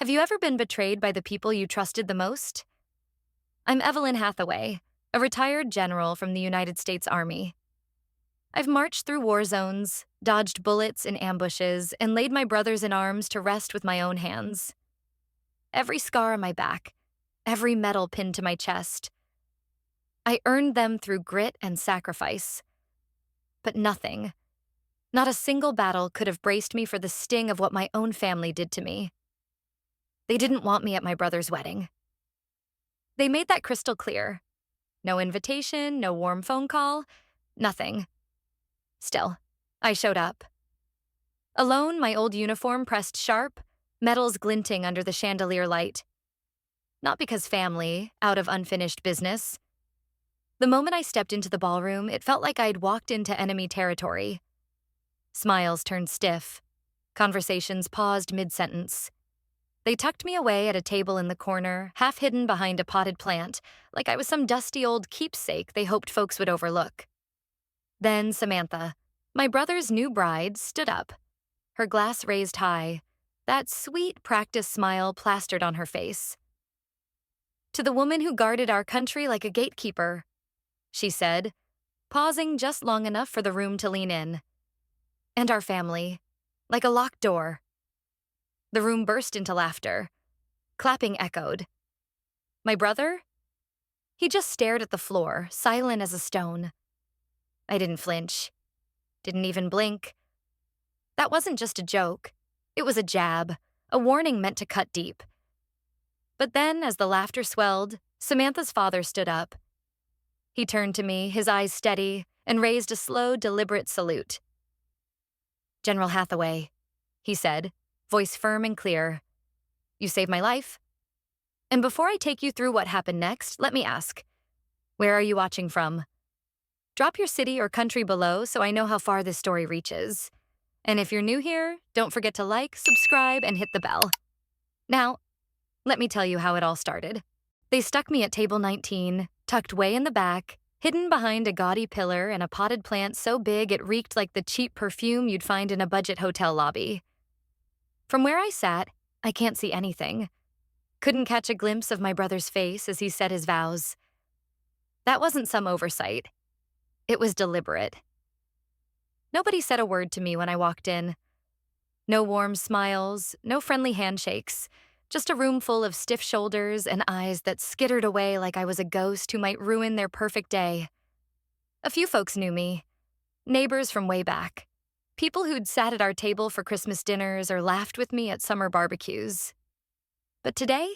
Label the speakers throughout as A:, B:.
A: Have you ever been betrayed by the people you trusted the most? I'm Evelyn Hathaway, a retired general from the United States Army. I've marched through war zones, dodged bullets in ambushes, and laid my brothers in arms to rest with my own hands. Every scar on my back, every medal pinned to my chest, I earned them through grit and sacrifice. But nothing, not a single battle could have braced me for the sting of what my own family did to me. They didn't want me at my brother's wedding. They made that crystal clear. No invitation, no warm phone call, nothing. Still, I showed up. Alone, my old uniform pressed sharp, metals glinting under the chandelier light. Not because family, out of unfinished business. The moment I stepped into the ballroom, it felt like I'd walked into enemy territory. Smiles turned stiff. Conversations paused mid-sentence. They tucked me away at a table in the corner, half hidden behind a potted plant, like I was some dusty old keepsake they hoped folks would overlook. Then Samantha, my brother's new bride, stood up, her glass raised high, that sweet practice smile plastered on her face. "To the woman who guarded our country like a gatekeeper," she said, pausing just long enough for the room to lean in. "And our family, like a locked door." The room burst into laughter. Clapping echoed. My brother? He just stared at the floor, silent as a stone. I didn't flinch. Didn't even blink. That wasn't just a joke. It was a jab, a warning meant to cut deep. But then, as the laughter swelled, Samantha's father stood up. He turned to me, his eyes steady, and raised a slow, deliberate salute. "General Hathaway," he said, voice firm and clear. "You saved my life. And before I take you through what happened next, let me ask, where are you watching from? Drop your city or country below so I know how far this story reaches. And if you're new here, don't forget to like, subscribe, and hit the bell. Now, let me tell you how it all started. They stuck me at table 19, tucked way in the back, hidden behind a gaudy pillar and a potted plant so big it reeked like the cheap perfume you'd find in a budget hotel lobby. From where I sat, I can't see anything. Couldn't catch a glimpse of my brother's face as he said his vows. That wasn't some oversight. It was deliberate. Nobody said a word to me when I walked in. No warm smiles, no friendly handshakes, just a room full of stiff shoulders and eyes that skittered away like I was a ghost who might ruin their perfect day. A few folks knew me. Neighbors from way back. People who'd sat at our table for Christmas dinners or laughed with me at summer barbecues. But today,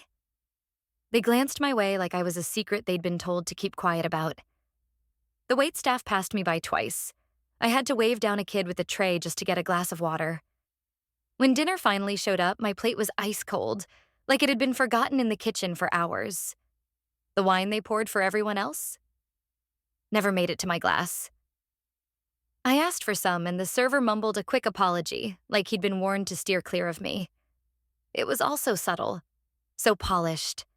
A: they glanced my way like I was a secret they'd been told to keep quiet about. The waitstaff passed me by twice. I had to wave down a kid with a tray just to get a glass of water. When dinner finally showed up, my plate was ice cold, like it had been forgotten in the kitchen for hours. The wine they poured for everyone else never made it to my glass. I asked for some, and the server mumbled a quick apology, like he'd been warned to steer clear of me. It was all so subtle, so polished.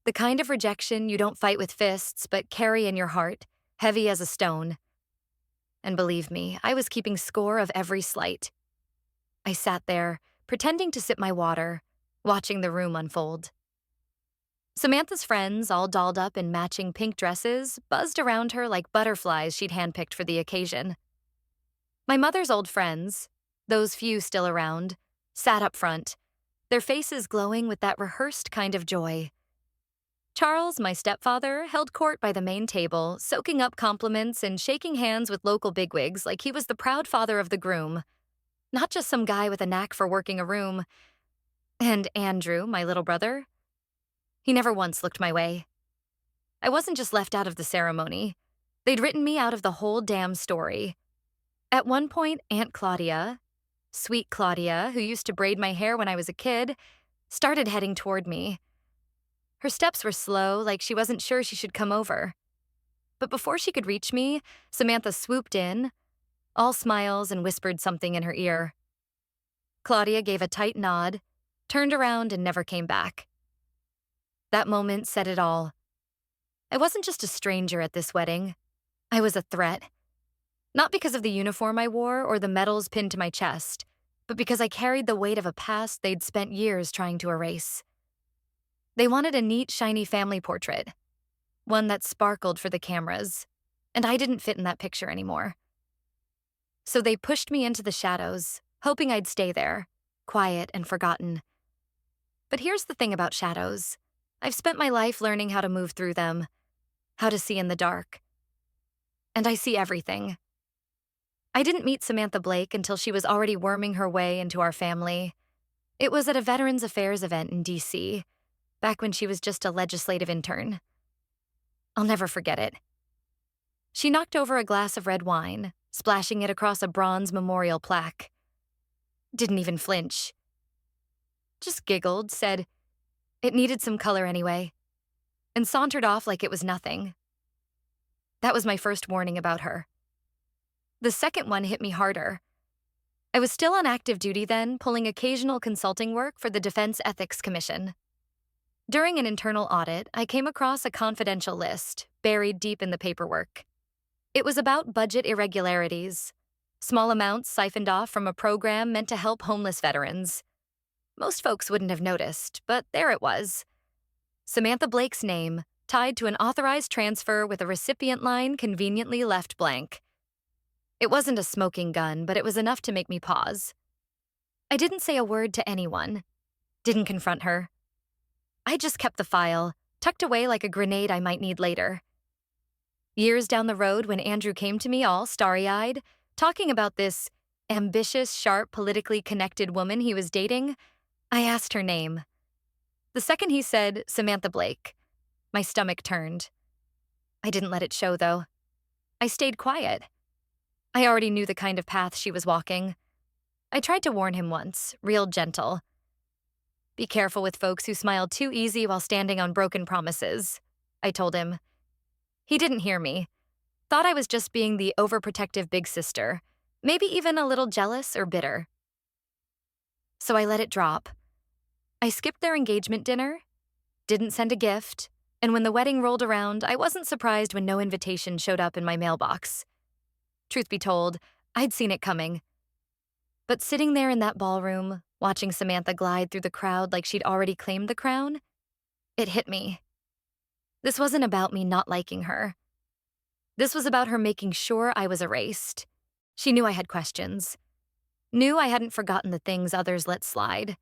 A: The kind of rejection you don't fight with fists, but carry in your heart, heavy as a stone. And believe me, I was keeping score of every slight. I sat there, pretending to sip my water, watching the room unfold. Samantha's friends, all dolled up in matching pink dresses, buzzed around her like butterflies she'd handpicked for the occasion. My mother's old friends, those few still around, sat up front, their faces glowing with that rehearsed kind of joy. Charles, my stepfather, held court by the main table, soaking up compliments and shaking hands with local bigwigs like he was the proud father of the groom, not just some guy with a knack for working a room. And Andrew, my little brother, he never once looked my way. I wasn't just left out of the ceremony. They'd written me out of the whole damn story. At one point, Aunt Claudia, sweet Claudia, who used to braid my hair when I was a kid, started heading toward me. Her steps were slow, like she wasn't sure she should come over. But before she could reach me, Samantha swooped in, all smiles, and whispered something in her ear. Claudia gave a tight nod, turned around, and never came back. That moment said it all. I wasn't just a stranger at this wedding. I was a threat. Not because of the uniform I wore or the medals pinned to my chest, but because I carried the weight of a past they'd spent years trying to erase. They wanted a neat, shiny family portrait, one that sparkled for the cameras, and I didn't fit in that picture anymore. So they pushed me into the shadows, hoping I'd stay there, quiet and forgotten. But here's the thing about shadows. I've spent my life learning how to move through them, how to see in the dark. And I see everything. I didn't meet Samantha Blake until she was already worming her way into our family. It was at a Veterans Affairs event in D.C., back when she was just a legislative intern. I'll never forget it. She knocked over a glass of red wine, splashing it across a bronze memorial plaque. Didn't even flinch. Just giggled, said it needed some color anyway, and sauntered off like it was nothing. That was my first warning about her. The second one hit me harder. I was still on active duty then, pulling occasional consulting work for the Defense Ethics Commission. During an internal audit, I came across a confidential list buried deep in the paperwork. It was about budget irregularities, small amounts siphoned off from a program meant to help homeless veterans. Most folks wouldn't have noticed, but there it was. Samantha Blake's name, tied to an authorized transfer with a recipient line conveniently left blank. It wasn't a smoking gun, but it was enough to make me pause. I didn't say a word to anyone, didn't confront her. I just kept the file, tucked away like a grenade I might need later. Years down the road, when Andrew came to me all starry-eyed, talking about this ambitious, sharp, politically connected woman he was dating, I asked her name. The second he said Samantha Blake, my stomach turned. I didn't let it show, though. I stayed quiet. I already knew the kind of path she was walking. I tried to warn him once, real gentle. Be careful with folks who smile too easy while standing on broken promises, I told him. He didn't hear me. Thought I was just being the overprotective big sister, maybe even a little jealous or bitter. So I let it drop. I skipped their engagement dinner, didn't send a gift, and when the wedding rolled around, I wasn't surprised when no invitation showed up in my mailbox. Truth be told, I'd seen it coming. But sitting there in that ballroom, watching Samantha glide through the crowd like she'd already claimed the crown, it hit me. This wasn't about me not liking her. This was about her making sure I was erased. She knew I had questions. Knew I hadn't forgotten the things others let slide.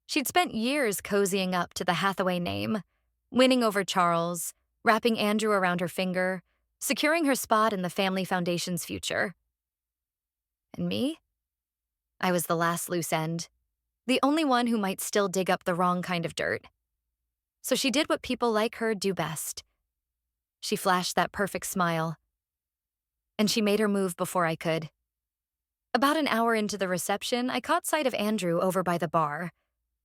A: She'd spent years cozying up to the Hathaway name, winning over Charles, wrapping Andrew around her finger, securing her spot in the family foundation's future. And me? I was the last loose end, the only one who might still dig up the wrong kind of dirt. So she did what people like her do best. She flashed that perfect smile. And she made her move before I could. About an hour into the reception, I caught sight of Andrew over by the bar.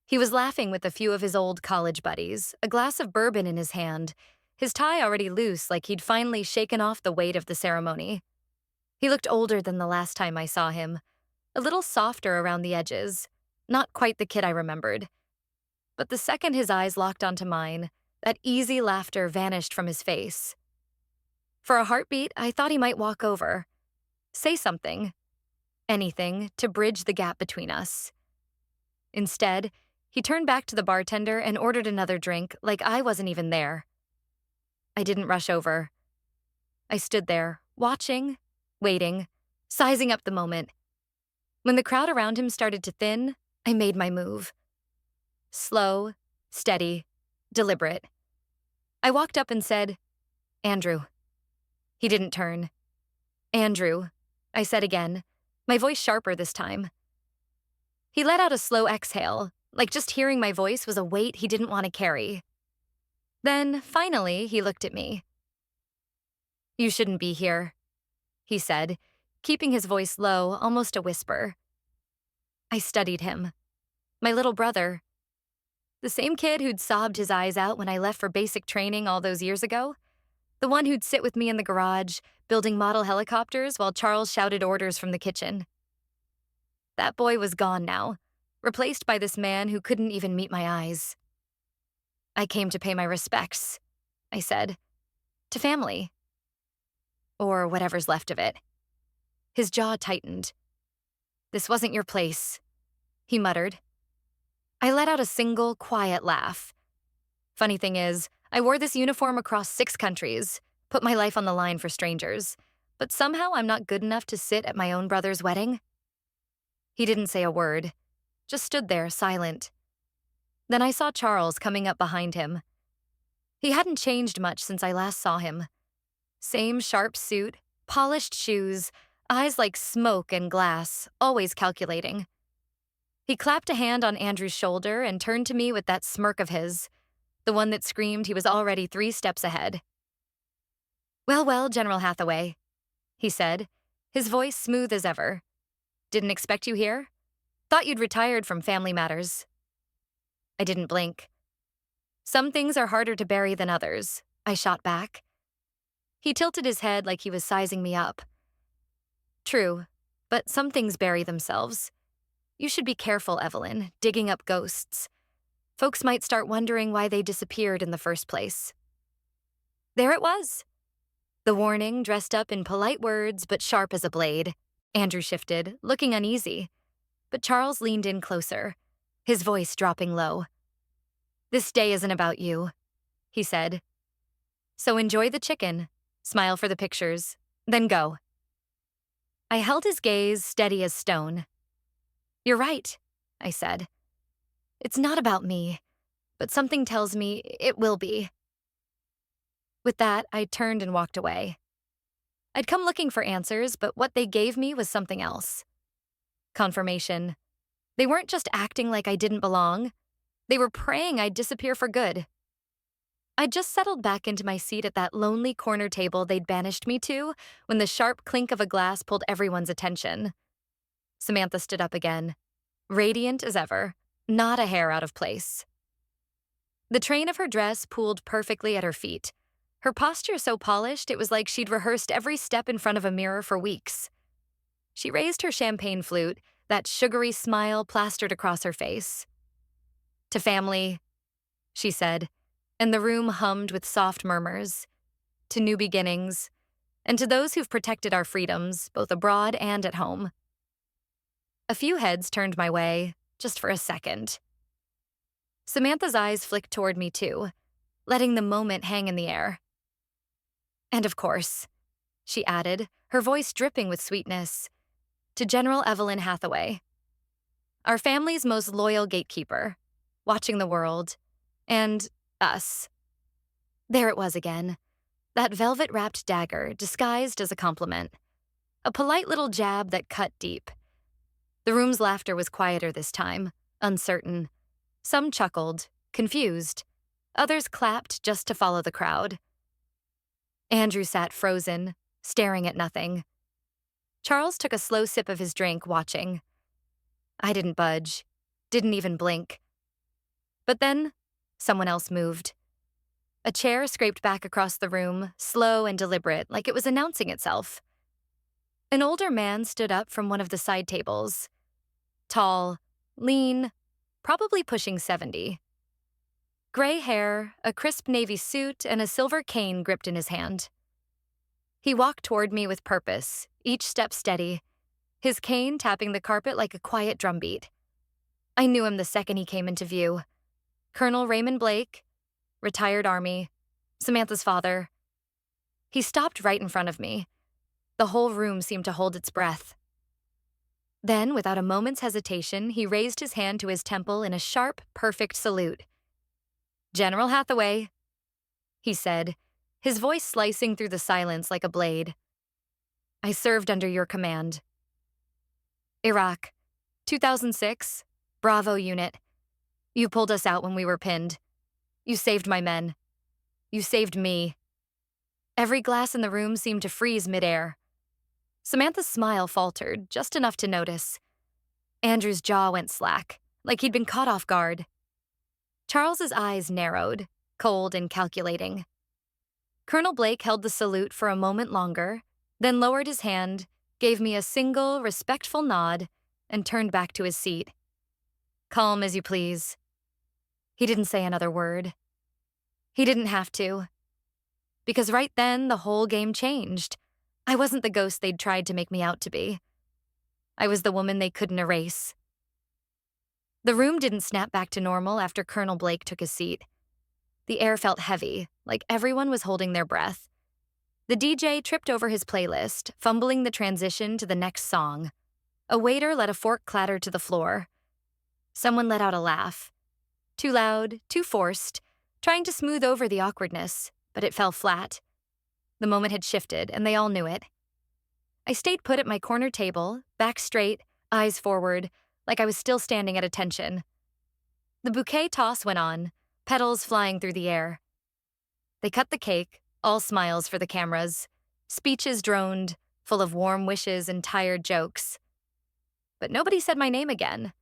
A: He was laughing with a few of his old college buddies, a glass of bourbon in his hand, his tie already loose like he'd finally shaken off the weight of the ceremony. He looked older than the last time I saw him, a little softer around the edges, not quite the kid I remembered. But the second his eyes locked onto mine, that easy laughter vanished from his face. For a heartbeat, I thought he might walk over, say something, anything, to bridge the gap between us. Instead, he turned back to the bartender and ordered another drink like I wasn't even there. I didn't rush over. I stood there, watching, waiting, sizing up the moment. When the crowd around him started to thin, I made my move. Slow, steady, deliberate. I walked up and said, "Andrew." He didn't turn. "Andrew," I said again, my voice sharper this time. He let out a slow exhale, like just hearing my voice was a weight he didn't want to carry. Then, finally, he looked at me. "You shouldn't be here," he said, keeping his voice low, almost a whisper. I studied him. My little brother. The same kid who'd sobbed his eyes out when I left for basic training all those years ago. The one who'd sit with me in the garage, building model helicopters while Charles shouted orders from the kitchen. That boy was gone now, replaced by this man who couldn't even meet my eyes. "I came to pay my respects," I said. "To family. Or whatever's left of it." His jaw tightened. "This wasn't your place," he muttered. I let out a single, quiet laugh. Funny thing is, I wore this uniform across 6 countries, put my life on the line for strangers, but somehow I'm not good enough to sit at my own brother's wedding. He didn't say a word, just stood there, silent. Then I saw Charles coming up behind him. He hadn't changed much since I last saw him. Same sharp suit, polished shoes, eyes like smoke and glass, always calculating. He clapped a hand on Andrew's shoulder and turned to me with that smirk of his, the one that screamed he was already 3 steps ahead. "Well, well, General Hathaway," he said, his voice smooth as ever. "Didn't expect you here? Thought you'd retired from family matters." I didn't blink. "Some things are harder to bury than others," I shot back. He tilted his head like he was sizing me up. "True, but some things bury themselves. You should be careful, Evelyn, digging up ghosts. Folks might start wondering why they disappeared in the first place." There it was. The warning, dressed up in polite words but sharp as a blade. Andrew shifted, looking uneasy, but Charles leaned in closer, his voice dropping low. "This day isn't about you," he said. "So enjoy the chicken, smile for the pictures, then go." I held his gaze steady as stone. "You're right," I said. "It's not about me, but something tells me it will be." With that, I turned and walked away. I'd come looking for answers, but what they gave me was something else. Confirmation. They weren't just acting like I didn't belong. They were praying I'd disappear for good. I'd just settled back into my seat at that lonely corner table they'd banished me to when the sharp clink of a glass pulled everyone's attention. Samantha stood up again, radiant as ever, not a hair out of place. The train of her dress pooled perfectly at her feet, her posture so polished it was like she'd rehearsed every step in front of a mirror for weeks. She raised her champagne flute, that sugary smile plastered across her face. "To family," she said, and the room hummed with soft murmurs. "To new beginnings, and to those who've protected our freedoms, both abroad and at home." A few heads turned my way, just for a second. Samantha's eyes flicked toward me too, letting the moment hang in the air. "And of course," she added, her voice dripping with sweetness, "to General Evelyn Hathaway, our family's most loyal gatekeeper, watching the world, and us." There it was again, that velvet-wrapped dagger disguised as a compliment, a polite little jab that cut deep. The room's laughter was quieter this time, uncertain. Some chuckled, confused. Others clapped just to follow the crowd. Andrew sat frozen, staring at nothing. Charles took a slow sip of his drink, watching. I didn't budge, didn't even blink. But then, someone else moved. A chair scraped back across the room, slow and deliberate, like it was announcing itself. An older man stood up from one of the side tables. Tall, lean, probably pushing 70. Gray hair, a crisp navy suit, and a silver cane gripped in his hand. He walked toward me with purpose, each step steady, his cane tapping the carpet like a quiet drumbeat. I knew him the second he came into view. Colonel Raymond Blake, retired Army, Samantha's father. He stopped right in front of me. The whole room seemed to hold its breath. Then, without a moment's hesitation, he raised his hand to his temple in a sharp, perfect salute. "General Hathaway," he said, his voice slicing through the silence like a blade. "I served under your command. Iraq, 2006, Bravo unit. You pulled us out when we were pinned. You saved my men. You saved me." Every glass in the room seemed to freeze midair. Samantha's smile faltered, just enough to notice. Andrew's jaw went slack, like he'd been caught off guard. Charles's eyes narrowed, cold and calculating. Colonel Blake held the salute for a moment longer, then lowered his hand, gave me a single, respectful nod, and turned back to his seat. "Calm as you please." He didn't say another word. He didn't have to. Because right then, the whole game changed. I wasn't the ghost they'd tried to make me out to be. I was the woman they couldn't erase. The room didn't snap back to normal after Colonel Blake took his seat. The air felt heavy, like everyone was holding their breath. The DJ tripped over his playlist, fumbling the transition to the next song. A waiter let a fork clatter to the floor. Someone let out a laugh. Too loud, too forced, trying to smooth over the awkwardness, but it fell flat. The moment had shifted, and they all knew it. I stayed put at my corner table, back straight, eyes forward, like I was still standing at attention. The bouquet toss went on, petals flying through the air. They cut the cake, all smiles for the cameras. Speeches droned, full of warm wishes and tired jokes. But nobody said my name again.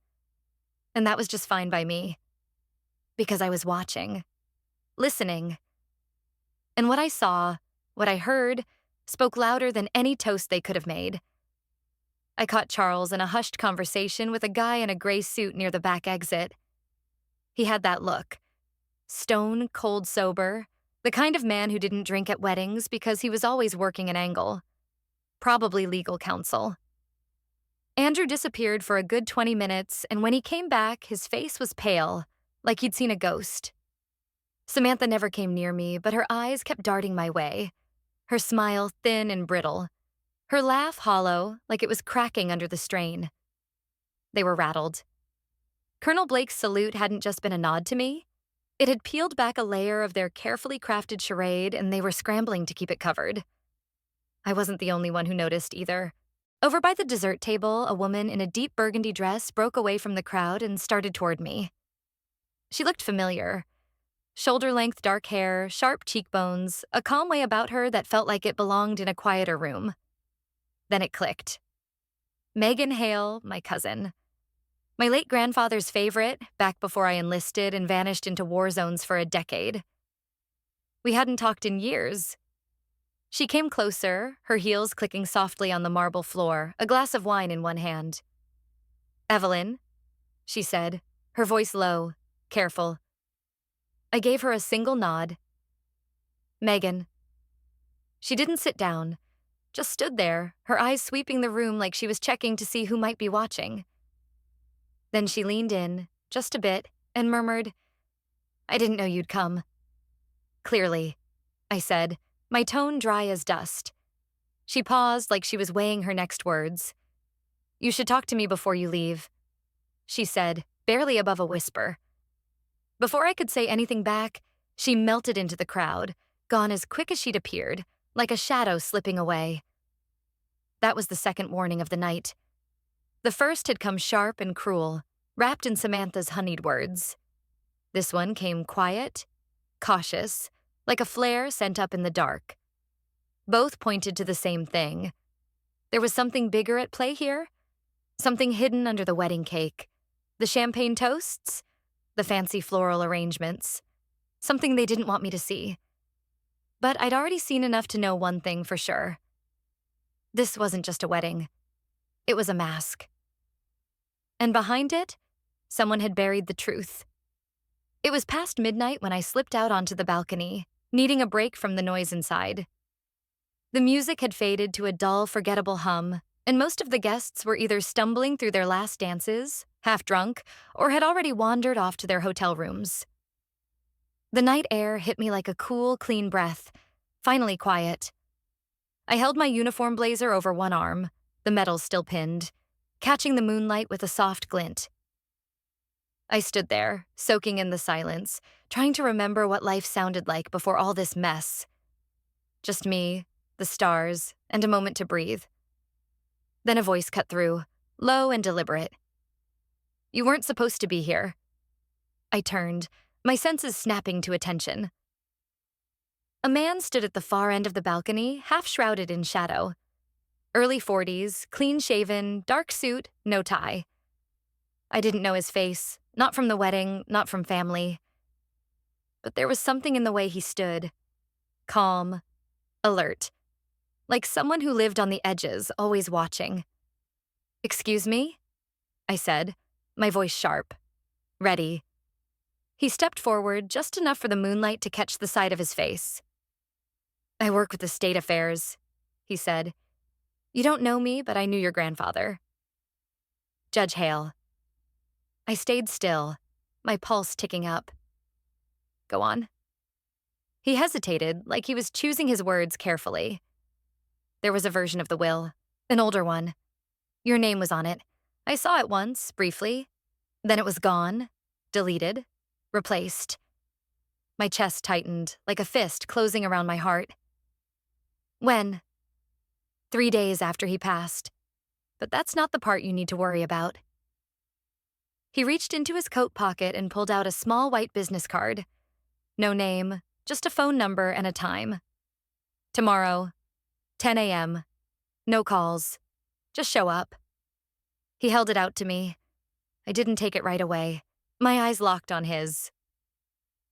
A: And that was just fine by me. Because I was watching, listening. And what I saw, what I heard, spoke louder than any toast they could have made. I caught Charles in a hushed conversation with a guy in a gray suit near the back exit. He had that look. Stone cold sober, the kind of man who didn't drink at weddings because he was always working an angle. Probably legal counsel. Andrew disappeared for a good 20 minutes, and when he came back, his face was pale, like he'd seen a ghost. Samantha never came near me, but her eyes kept darting my way. Her smile thin and brittle. Her laugh hollow, like it was cracking under the strain. They were rattled. Colonel Blake's salute hadn't just been a nod to me. It had peeled back a layer of their carefully crafted charade, and they were scrambling to keep it covered. I wasn't the only one who noticed either. Over by the dessert table, a woman in a deep burgundy dress broke away from the crowd and started toward me. She looked familiar. Shoulder-length dark hair, sharp cheekbones, a calm way about her that felt like it belonged in a quieter room. Then it clicked. Megan Hale, my cousin. My late grandfather's favorite, back before I enlisted and vanished into war zones for a decade. We hadn't talked in years. She came closer, her heels clicking softly on the marble floor, a glass of wine in one hand. "Evelyn," she said, her voice low, careful. I gave her a single nod. "Megan." She didn't sit down, just stood there, her eyes sweeping the room like she was checking to see who might be watching. Then she leaned in, just a bit, and murmured, "I didn't know you'd come." "Clearly," I said, my tone dry as dust. She paused like she was weighing her next words. "You should talk to me before you leave," she said, barely above a whisper. Before I could say anything back, she melted into the crowd, gone as quick as she'd appeared, like a shadow slipping away. That was the second warning of the night. The first had come sharp and cruel, wrapped in Samantha's honeyed words. This one came quiet, cautious, like a flare sent up in the dark. Both pointed to the same thing. There was something bigger at play here, something hidden under the wedding cake, the champagne toasts, the fancy floral arrangements, something they didn't want me to see. But I'd already seen enough to know one thing for sure. This wasn't just a wedding. It was a mask. And behind it, someone had buried the truth. It was past midnight when I slipped out onto the balcony, needing a break from the noise inside. The music had faded to a dull, forgettable hum, and most of the guests were either stumbling through their last dances, half drunk, or had already wandered off to their hotel rooms. The night air hit me like a cool, clean breath, finally quiet. I held my uniform blazer over one arm, the metal still pinned, catching the moonlight with a soft glint. I stood there, soaking in the silence, trying to remember what life sounded like before all this mess. Just me, the stars, and a moment to breathe. Then a voice cut through, low and deliberate. "You weren't supposed to be here." I turned, my senses snapping to attention. A man stood at the far end of the balcony, half shrouded in shadow. Early 40s, clean-shaven, dark suit, no tie. I didn't know his face, not from the wedding, not from family. But there was something in the way he stood. Calm, alert. Like someone who lived on the edges, always watching. "Excuse me?" I said, my voice sharp. Ready. He stepped forward just enough for the moonlight to catch the side of his face. "I work with the state affairs," he said. "You don't know me, but I knew your grandfather." Judge Hale. I stayed still, my pulse ticking up. Go on. He hesitated, like he was choosing his words carefully. There was a version of the will, an older one. Your name was on it. I saw it once, briefly. Then it was gone, deleted, replaced. My chest tightened, like a fist closing around my heart. When? 3 days after he passed. But that's not the part you need to worry about. He reached into his coat pocket and pulled out a small white business card. No name, just a phone number and a time. Tomorrow, 10 a.m. No calls. Just show up. He held it out to me. I didn't take it right away. My eyes locked on his.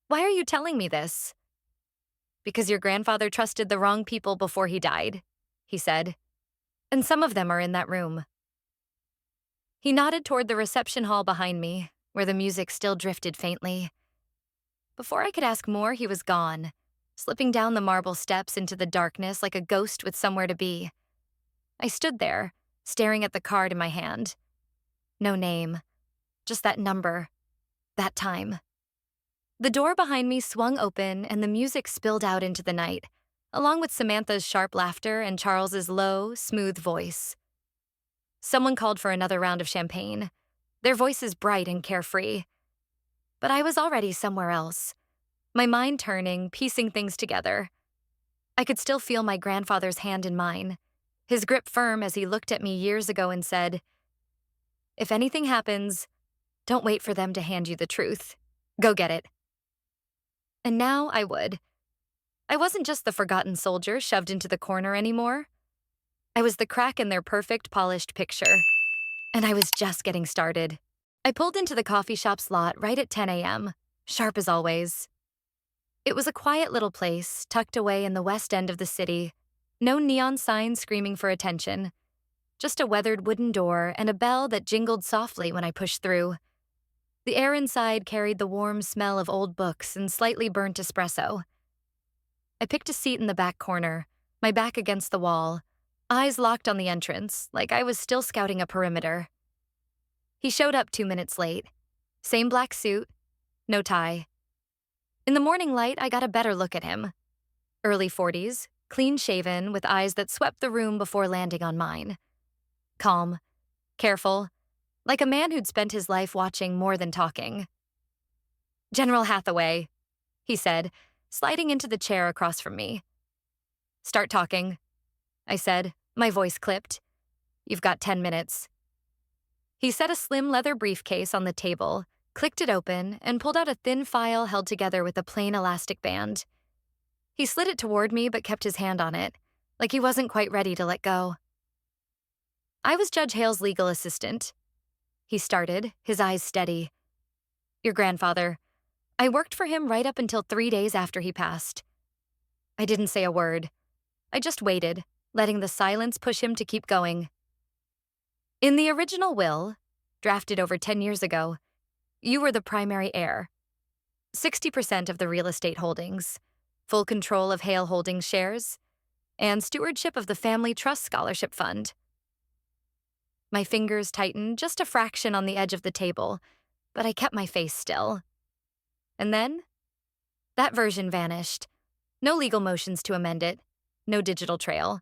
A: Why are you telling me this? Because your grandfather trusted the wrong people before he died, he said. And some of them are in that room. He nodded toward the reception hall behind me, where the music still drifted faintly. Before I could ask more, he was gone, slipping down the marble steps into the darkness like a ghost with somewhere to be. I stood there, staring at the card in my hand. No name, just that number, that time. The door behind me swung open and the music spilled out into the night, along with Samantha's sharp laughter and Charles's low, smooth voice. Someone called for another round of champagne, their voices bright and carefree. But I was already somewhere else, my mind turning, piecing things together. I could still feel my grandfather's hand in mine, his grip firm as he looked at me years ago and said, "If anything happens, don't wait for them to hand you the truth. Go get it." And now I would. I wasn't just the forgotten soldier shoved into the corner anymore. I was the crack in their perfect, polished picture. And I was just getting started. I pulled into the coffee shop's lot right at 10 a.m., sharp as always. It was a quiet little place, tucked away in the west end of the city. No neon signs screaming for attention. Just a weathered wooden door and a bell that jingled softly when I pushed through. The air inside carried the warm smell of old books and slightly burnt espresso. I picked a seat in the back corner, my back against the wall, eyes locked on the entrance, like I was still scouting a perimeter. He showed up 2 minutes late. Same black suit, no tie. In the morning light, I got a better look at him. Early 40s, clean-shaven, with eyes that swept the room before landing on mine. Calm, careful, like a man who'd spent his life watching more than talking. "General Hathaway," he said, sliding into the chair across from me. "Start talking," I said, my voice clipped. "You've got 10 minutes. He set a slim leather briefcase on the table, clicked it open, and pulled out a thin file held together with a plain elastic band. He slid it toward me but kept his hand on it, like he wasn't quite ready to let go. "I was Judge Hale's legal assistant," he started, his eyes steady. "Your grandfather. I worked for him right up until 3 days after he passed." I didn't say a word. I just waited, letting the silence push him to keep going. "In the original will, drafted over 10 years ago, you were the primary heir. 60% of the real estate holdings, full control of Hale Holdings shares, and stewardship of the Family Trust Scholarship Fund." My fingers tightened just a fraction on the edge of the table, but I kept my face still. And then, that version vanished. No legal motions to amend it, no digital trail.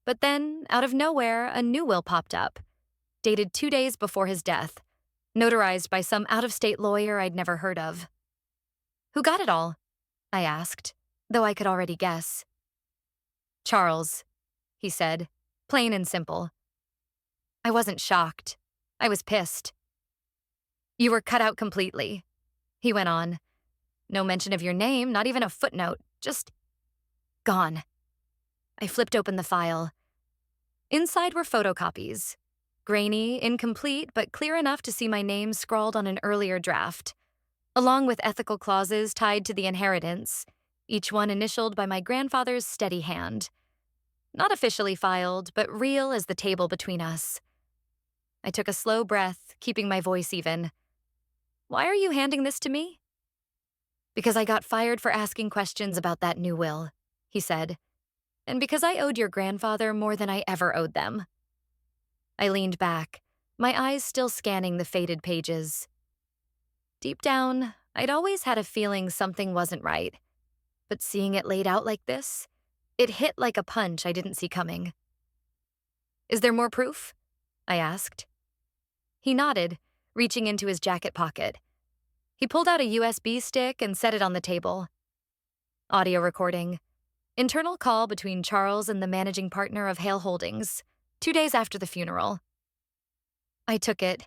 A: But then, out of nowhere, a new will popped up, dated 2 days before his death, notarized by some out-of-state lawyer I'd never heard of. "Who got it all?" I asked, though I could already guess. "Charles," he said, plain and simple. I wasn't shocked. I was pissed. "You were cut out completely," he went on. "No mention of your name, not even a footnote, just gone." I flipped open the file. Inside were photocopies. Grainy, incomplete, but clear enough to see my name scrawled on an earlier draft, along with ethical clauses tied to the inheritance, each one initialed by my grandfather's steady hand. Not officially filed, but real as the table between us. I took a slow breath, keeping my voice even. "Why are you handing this to me?" "Because I got fired for asking questions about that new will," he said. "And because I owed your grandfather more than I ever owed them." I leaned back, my eyes still scanning the faded pages. Deep down, I'd always had a feeling something wasn't right, but seeing it laid out like this, it hit like a punch I didn't see coming. "Is there more proof?" I asked. He nodded, reaching into his jacket pocket. He pulled out a USB stick and set it on the table. Audio recording. Internal call between Charles and the managing partner of Hale Holdings, 2 days after the funeral. I took it,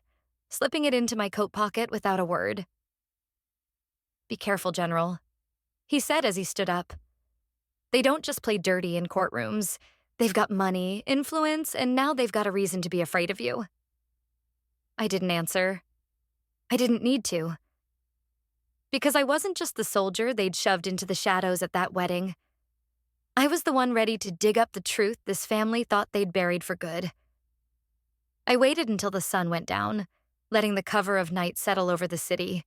A: slipping it into my coat pocket without a word. "Be careful, General," he said as he stood up. "They don't just play dirty in courtrooms. They've got money, influence, and now they've got a reason to be afraid of you." I didn't answer. I didn't need to. Because I wasn't just the soldier they'd shoved into the shadows at that wedding. I was the one ready to dig up the truth this family thought they'd buried for good. I waited until the sun went down, letting the cover of night settle over the city.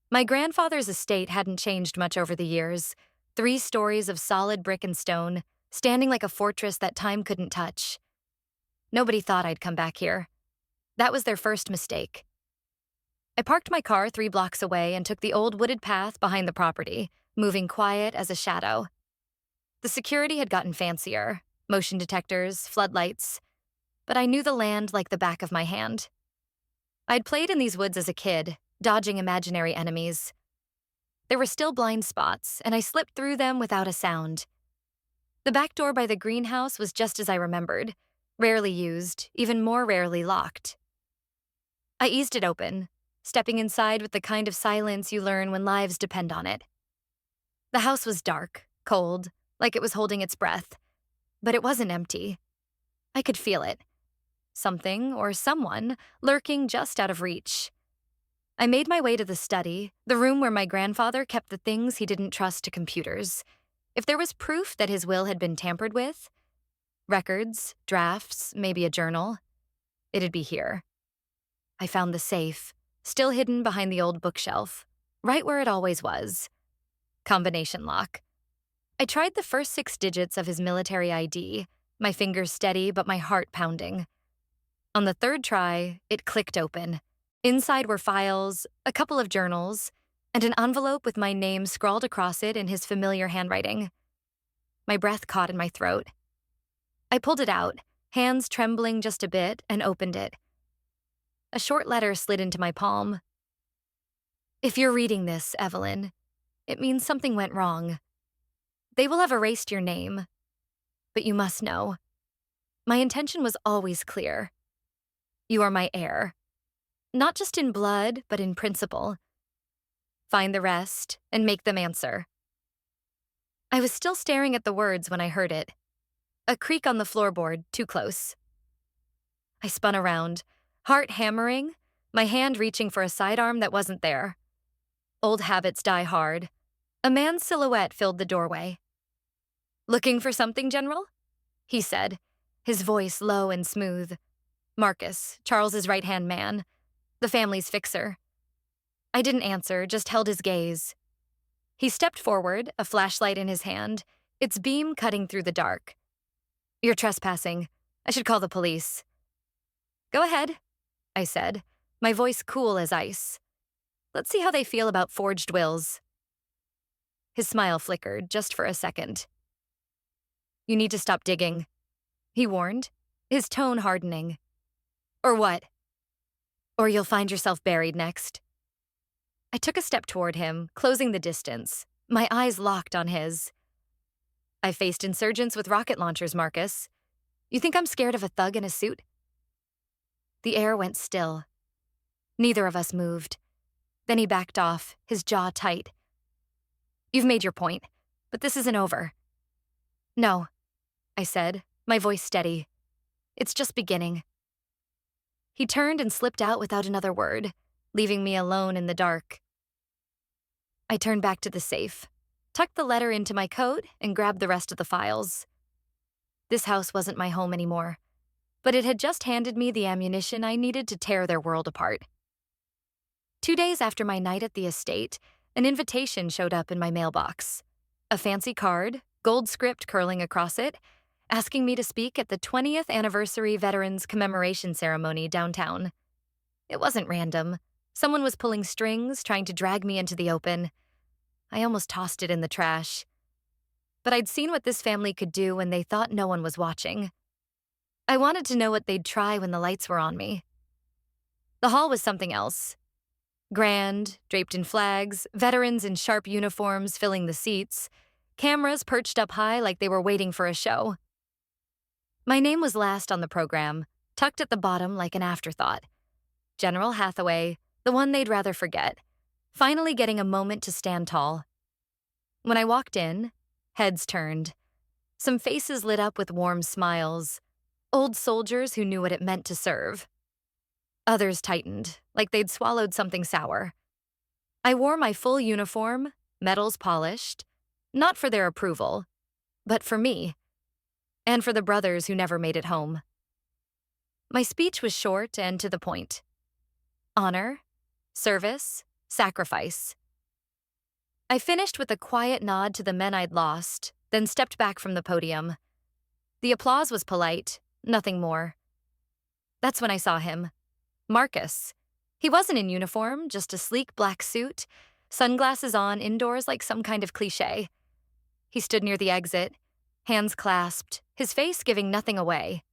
A: My grandfather's estate hadn't changed much over the years. 3 stories of solid brick and stone, standing like a fortress that time couldn't touch. Nobody thought I'd come back here. That was their first mistake. I parked my car 3 blocks away and took the old wooded path behind the property, moving quiet as a shadow. The security had gotten fancier, motion detectors, floodlights, but I knew the land like the back of my hand. I'd played in these woods as a kid, dodging imaginary enemies. There were still blind spots, and I slipped through them without a sound. The back door by the greenhouse was just as I remembered, rarely used, even more rarely locked. I eased it open, stepping inside with the kind of silence you learn when lives depend on it. The house was dark, cold, like it was holding its breath, but it wasn't empty. I could feel it. Something or someone lurking just out of reach. I made my way to the study, the room where my grandfather kept the things he didn't trust to computers. If there was proof that his will had been tampered with, records, drafts, maybe a journal, it'd be here. I found the safe, still hidden behind the old bookshelf, right where it always was. Combination lock. I tried the first 6 digits of his military ID, my fingers steady but my heart pounding. On the 3rd try, it clicked open. Inside were files, a couple of journals, and an envelope with my name scrawled across it in his familiar handwriting. My breath caught in my throat. I pulled it out, hands trembling just a bit, and opened it. A short letter slid into my palm. "If you're reading this, Evelyn, it means something went wrong. They will have erased your name, but you must know. My intention was always clear. You are my heir. Not just in blood, but in principle. Find the rest and make them answer." I was still staring at the words when I heard it. A creak on the floorboard, too close. I spun around, heart hammering, my hand reaching for a sidearm that wasn't there. Old habits die hard. A man's silhouette filled the doorway. "Looking for something, General?" he said, his voice low and smooth. Marcus, Charles's right-hand man, the family's fixer. I didn't answer, just held his gaze. He stepped forward, a flashlight in his hand, its beam cutting through the dark. "You're trespassing. I should call the police." "Go ahead," I said, my voice cool as ice. "Let's see how they feel about forged wills." His smile flickered, just for a second. "You need to stop digging," he warned, his tone hardening. "Or what?" "Or you'll find yourself buried next." I took a step toward him, closing the distance, my eyes locked on his. "I faced insurgents with rocket launchers, Marcus. You think I'm scared of a thug in a suit?" The air went still. Neither of us moved. Then he backed off, his jaw tight. "You've made your point, but this isn't over." "No," I said, my voice steady. "It's just beginning." He turned and slipped out without another word, leaving me alone in the dark. I turned back to the safe, tucked the letter into my coat, and grabbed the rest of the files. This house wasn't my home anymore, but it had just handed me the ammunition I needed to tear their world apart. 2 days after my night at the estate, an invitation showed up in my mailbox. A fancy card, gold script curling across it, asking me to speak at the 20th anniversary Veterans Commemoration Ceremony downtown. It wasn't random. Someone was pulling strings, trying to drag me into the open. I almost tossed it in the trash. But I'd seen what this family could do when they thought no one was watching. I wanted to know what they'd try when the lights were on me. The hall was something else. Grand, draped in flags, veterans in sharp uniforms filling the seats, cameras perched up high like they were waiting for a show. My name was last on the program, tucked at the bottom like an afterthought. General Hathaway, the one they'd rather forget, finally getting a moment to stand tall. When I walked in, heads turned. Some faces lit up with warm smiles, old soldiers who knew what it meant to serve. Others tightened, like they'd swallowed something sour. I wore my full uniform, medals polished, not for their approval, but for me, and for the brothers who never made it home. My speech was short and to the point. Honor, service, sacrifice. I finished with a quiet nod to the men I'd lost, then stepped back from the podium. The applause was polite, nothing more. That's when I saw him. Marcus. He wasn't in uniform, just a sleek black suit, sunglasses on indoors like some kind of cliché. He stood near the exit, hands clasped, his face giving nothing away.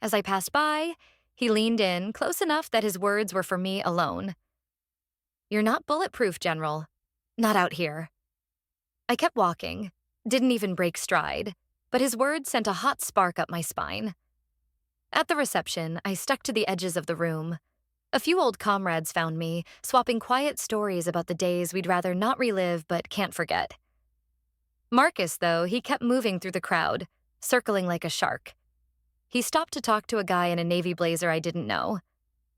A: As I passed by, he leaned in, close enough that his words were for me alone. "You're not bulletproof, General. Not out here." I kept walking, didn't even break stride, but his words sent a hot spark up my spine. At the reception, I stuck to the edges of the room. A few old comrades found me, swapping quiet stories about the days we'd rather not relive but can't forget. Marcus, though, he kept moving through the crowd, circling like a shark. He stopped to talk to a guy in a navy blazer I didn't know.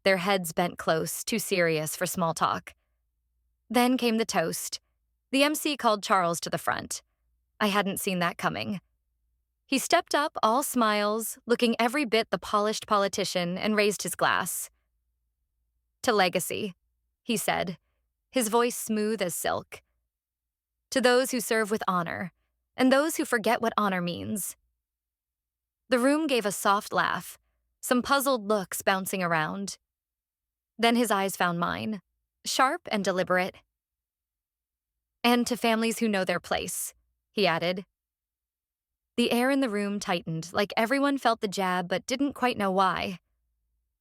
A: Their heads bent close, too serious for small talk. Then came the toast. The MC called Charles to the front. I hadn't seen that coming. He stepped up, all smiles, looking every bit the polished politician, and raised his glass. "To legacy," he said, his voice smooth as silk. "To those who serve with honor, and those who forget what honor means." The room gave a soft laugh, some puzzled looks bouncing around. Then his eyes found mine, sharp and deliberate. "And to families who know their place," he added. The air in the room tightened, like everyone felt the jab but didn't quite know why.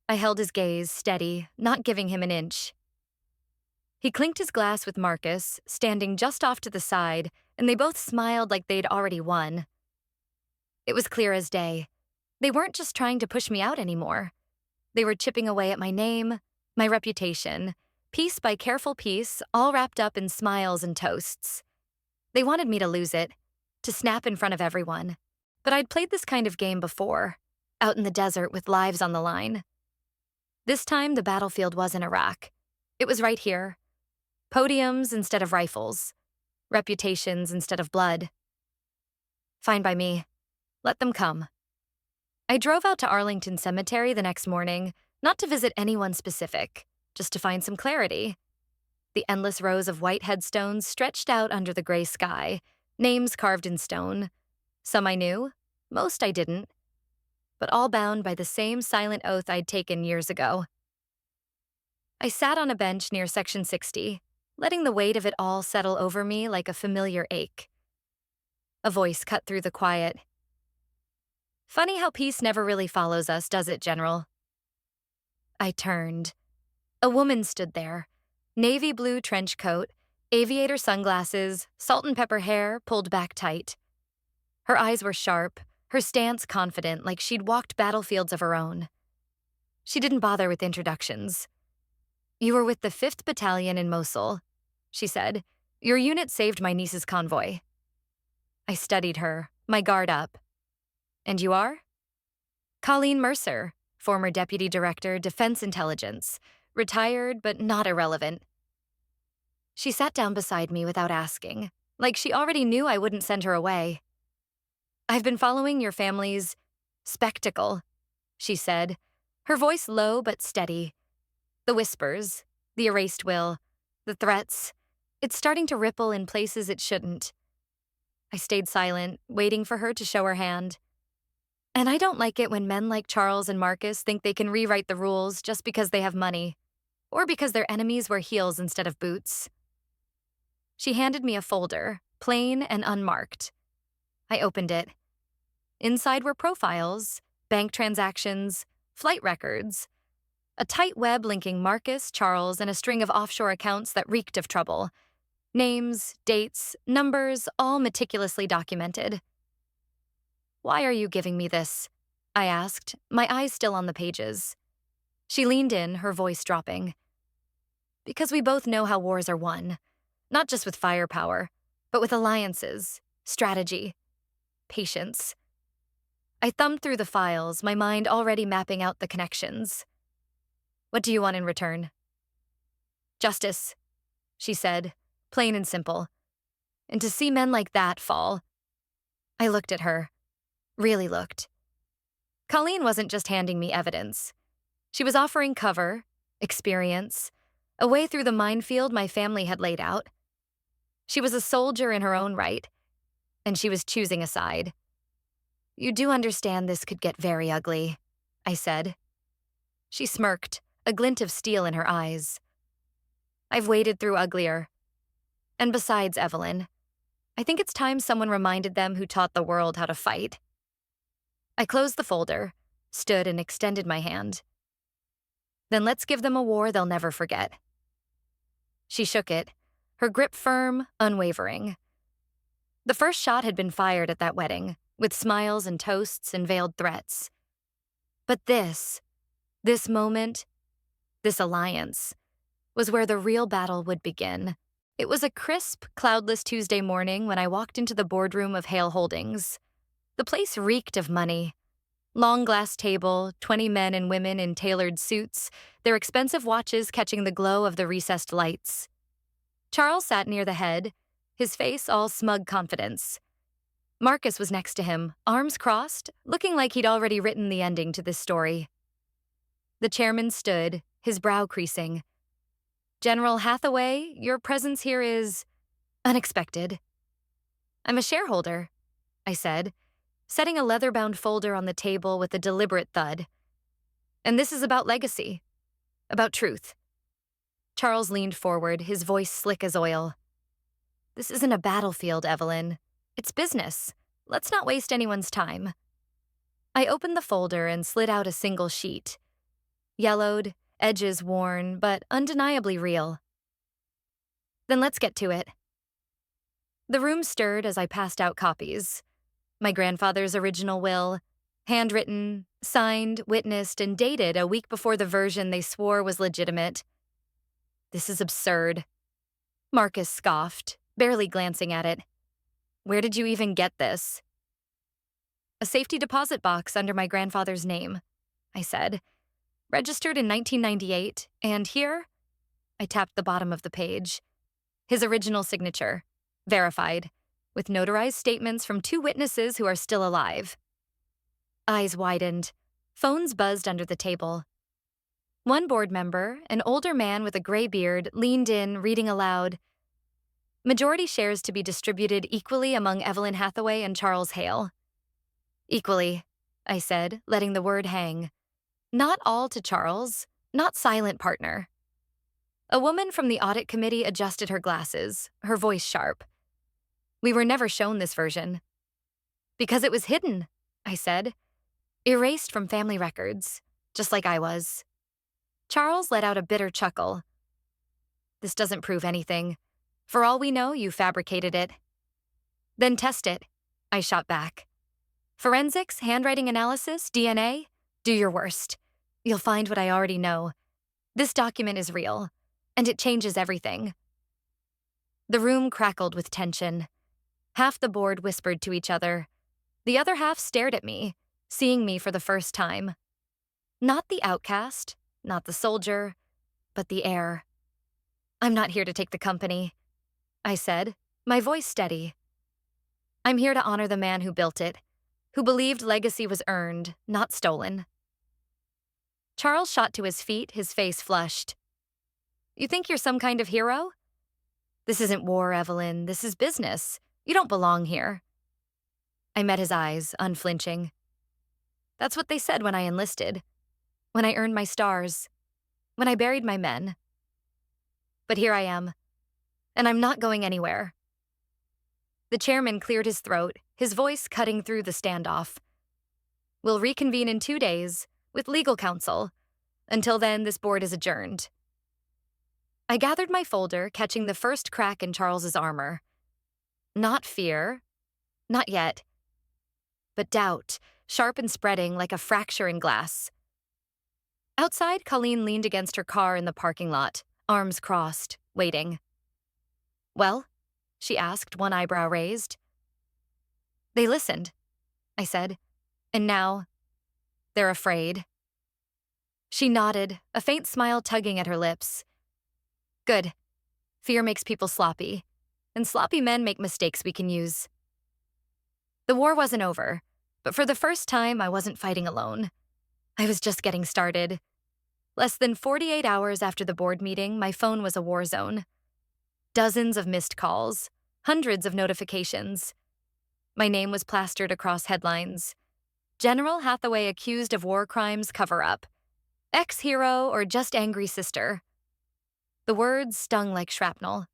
A: I held his gaze, steady, not giving him an inch. He clinked his glass with Marcus, standing just off to the side, and they both smiled like they'd already won. It was clear as day. They weren't just trying to push me out anymore. They were chipping away at my name, my reputation, piece by careful piece, all wrapped up in smiles and toasts. They wanted me to lose it, to snap in front of everyone. But I'd played this kind of game before, out in the desert with lives on the line. This time, the battlefield wasn't Iraq. It was right here. Podiums instead of rifles. Reputations instead of blood. Fine by me. Let them come. I drove out to Arlington Cemetery the next morning, not to visit anyone specific, just to find some clarity. The endless rows of white headstones stretched out under the gray sky, names carved in stone. Some I knew, most I didn't, but all bound by the same silent oath I'd taken years ago. I sat on a bench near Section 60, letting the weight of it all settle over me like a familiar ache. A voice cut through the quiet. "Funny how peace never really follows us, does it, General?" I turned. A woman stood there, navy blue trench coat, aviator sunglasses, salt and pepper hair pulled back tight. Her eyes were sharp, her stance confident, like she'd walked battlefields of her own. She didn't bother with introductions. "You were with the 5th Battalion in Mosul," she said. "Your unit saved my niece's convoy." I studied her, my guard up. "And you are?" "Colleen Mercer, former Deputy Director, Defense Intelligence, retired but not irrelevant." She sat down beside me without asking, like she already knew I wouldn't send her away. "I've been following your family's spectacle," she said, her voice low but steady. "The whispers, the erased will, the threats. It's starting to ripple in places it shouldn't." I stayed silent, waiting for her to show her hand. And I don't like it when men like Charles and Marcus think they can rewrite the rules just because they have money, or because their enemies wear heels instead of boots. She handed me a folder, plain and unmarked. I opened it. Inside were profiles, bank transactions, flight records, a tight web linking Marcus, Charles, and a string of offshore accounts that reeked of trouble. Names, dates, numbers, all meticulously documented. "Why are you giving me this?" I asked, my eyes still on the pages. She leaned in, her voice dropping. "Because we both know how wars are won, not just with firepower, but with alliances, strategy, patience." I thumbed through the files, my mind already mapping out the connections. "What do you want in return?" "Justice," she said, plain and simple. "And to see men like that fall." I looked at her. Really looked. Colleen wasn't just handing me evidence. She was offering cover, experience, a way through the minefield my family had laid out. She was a soldier in her own right, and she was choosing a side. "You do understand this could get very ugly," I said. She smirked, a glint of steel in her eyes. "I've waded through uglier. And besides, Evelyn, I think it's time someone reminded them who taught the world how to fight." I closed the folder, stood and extended my hand. "Then let's give them a war they'll never forget." She shook it, her grip firm, unwavering. The first shot had been fired at that wedding, with smiles and toasts and veiled threats. But this moment, this alliance, was where the real battle would begin. It was a crisp, cloudless Tuesday morning when I walked into the boardroom of Hale Holdings. The place reeked of money. Long glass table, 20 men and women in tailored suits, their expensive watches catching the glow of the recessed lights. Charles sat near the head, his face all smug confidence. Marcus was next to him, arms crossed, looking like he'd already written the ending to this story. The chairman stood, his brow creasing. "General Hathaway, your presence here is unexpected." "I'm a shareholder," I said, setting a leather-bound folder on the table with a deliberate thud. "And this is about legacy, about truth." Charles leaned forward, his voice slick as oil. "This isn't a battlefield, Evelyn. It's business. Let's not waste anyone's time." I opened the folder and slid out a single sheet. Yellowed, edges worn, but undeniably real. "Then let's get to it." The room stirred as I passed out copies. My grandfather's original will, handwritten, signed, witnessed, and dated a week before the version they swore was legitimate. "This is absurd." Marcus scoffed, barely glancing at it. "Where did you even get this?" "A safety deposit box under my grandfather's name," I said. "Registered in 1998, and here," I tapped the bottom of the page, "his original signature, verified, with notarized statements from 2 witnesses who are still alive." Eyes widened. Phones buzzed under the table. One board member, an older man with a gray beard, leaned in, reading aloud. "Majority shares to be distributed equally among Evelyn Hathaway and Charles Hale." "Equally," I said, letting the word hang. "Not all to Charles, not silent partner." A woman from the audit committee adjusted her glasses, her voice sharp. "We were never shown this version." "Because it was hidden," I said. "Erased from family records, just like I was." Charles let out a bitter chuckle. "This doesn't prove anything. For all we know, you fabricated it." "Then test it," I shot back. "Forensics, handwriting analysis, DNA? Do your worst. You'll find what I already know. This document is real, and it changes everything." The room crackled with tension. Half the board whispered to each other. The other half stared at me, seeing me for the first time. Not the outcast, not the soldier, but the heir. "I'm not here to take the company," I said, my voice steady. "I'm here to honor the man who built it, who believed legacy was earned, not stolen." Charles shot to his feet, his face flushed. "You think you're some kind of hero?" "This isn't war, Evelyn. This is business. You don't belong here." I met his eyes, unflinching. That's what they said when I enlisted, when I earned my stars, when I buried my men. But here I am, and I'm not going anywhere. The chairman cleared his throat, his voice cutting through the standoff. We'll reconvene in 2 days with legal counsel. Until then, this board is adjourned. I gathered my folder, catching the first crack in Charles's armor. Not fear, not yet, but doubt, sharp and spreading like a fracture in glass. Outside, Colleen leaned against her car in the parking lot, arms crossed, waiting. Well? She asked, one eyebrow raised. They listened, I said, and now they're afraid. She nodded, a faint smile tugging at her lips. Good. Fear makes people sloppy, and sloppy men make mistakes we can use. The war wasn't over, but for the first time, I wasn't fighting alone. I was just getting started. Less than 48 hours after the board meeting, my phone was a war zone. Dozens of missed calls, hundreds of notifications. My name was plastered across headlines. General Hathaway accused of war crimes cover-up. Ex-hero or just angry sister. The words stung like shrapnel.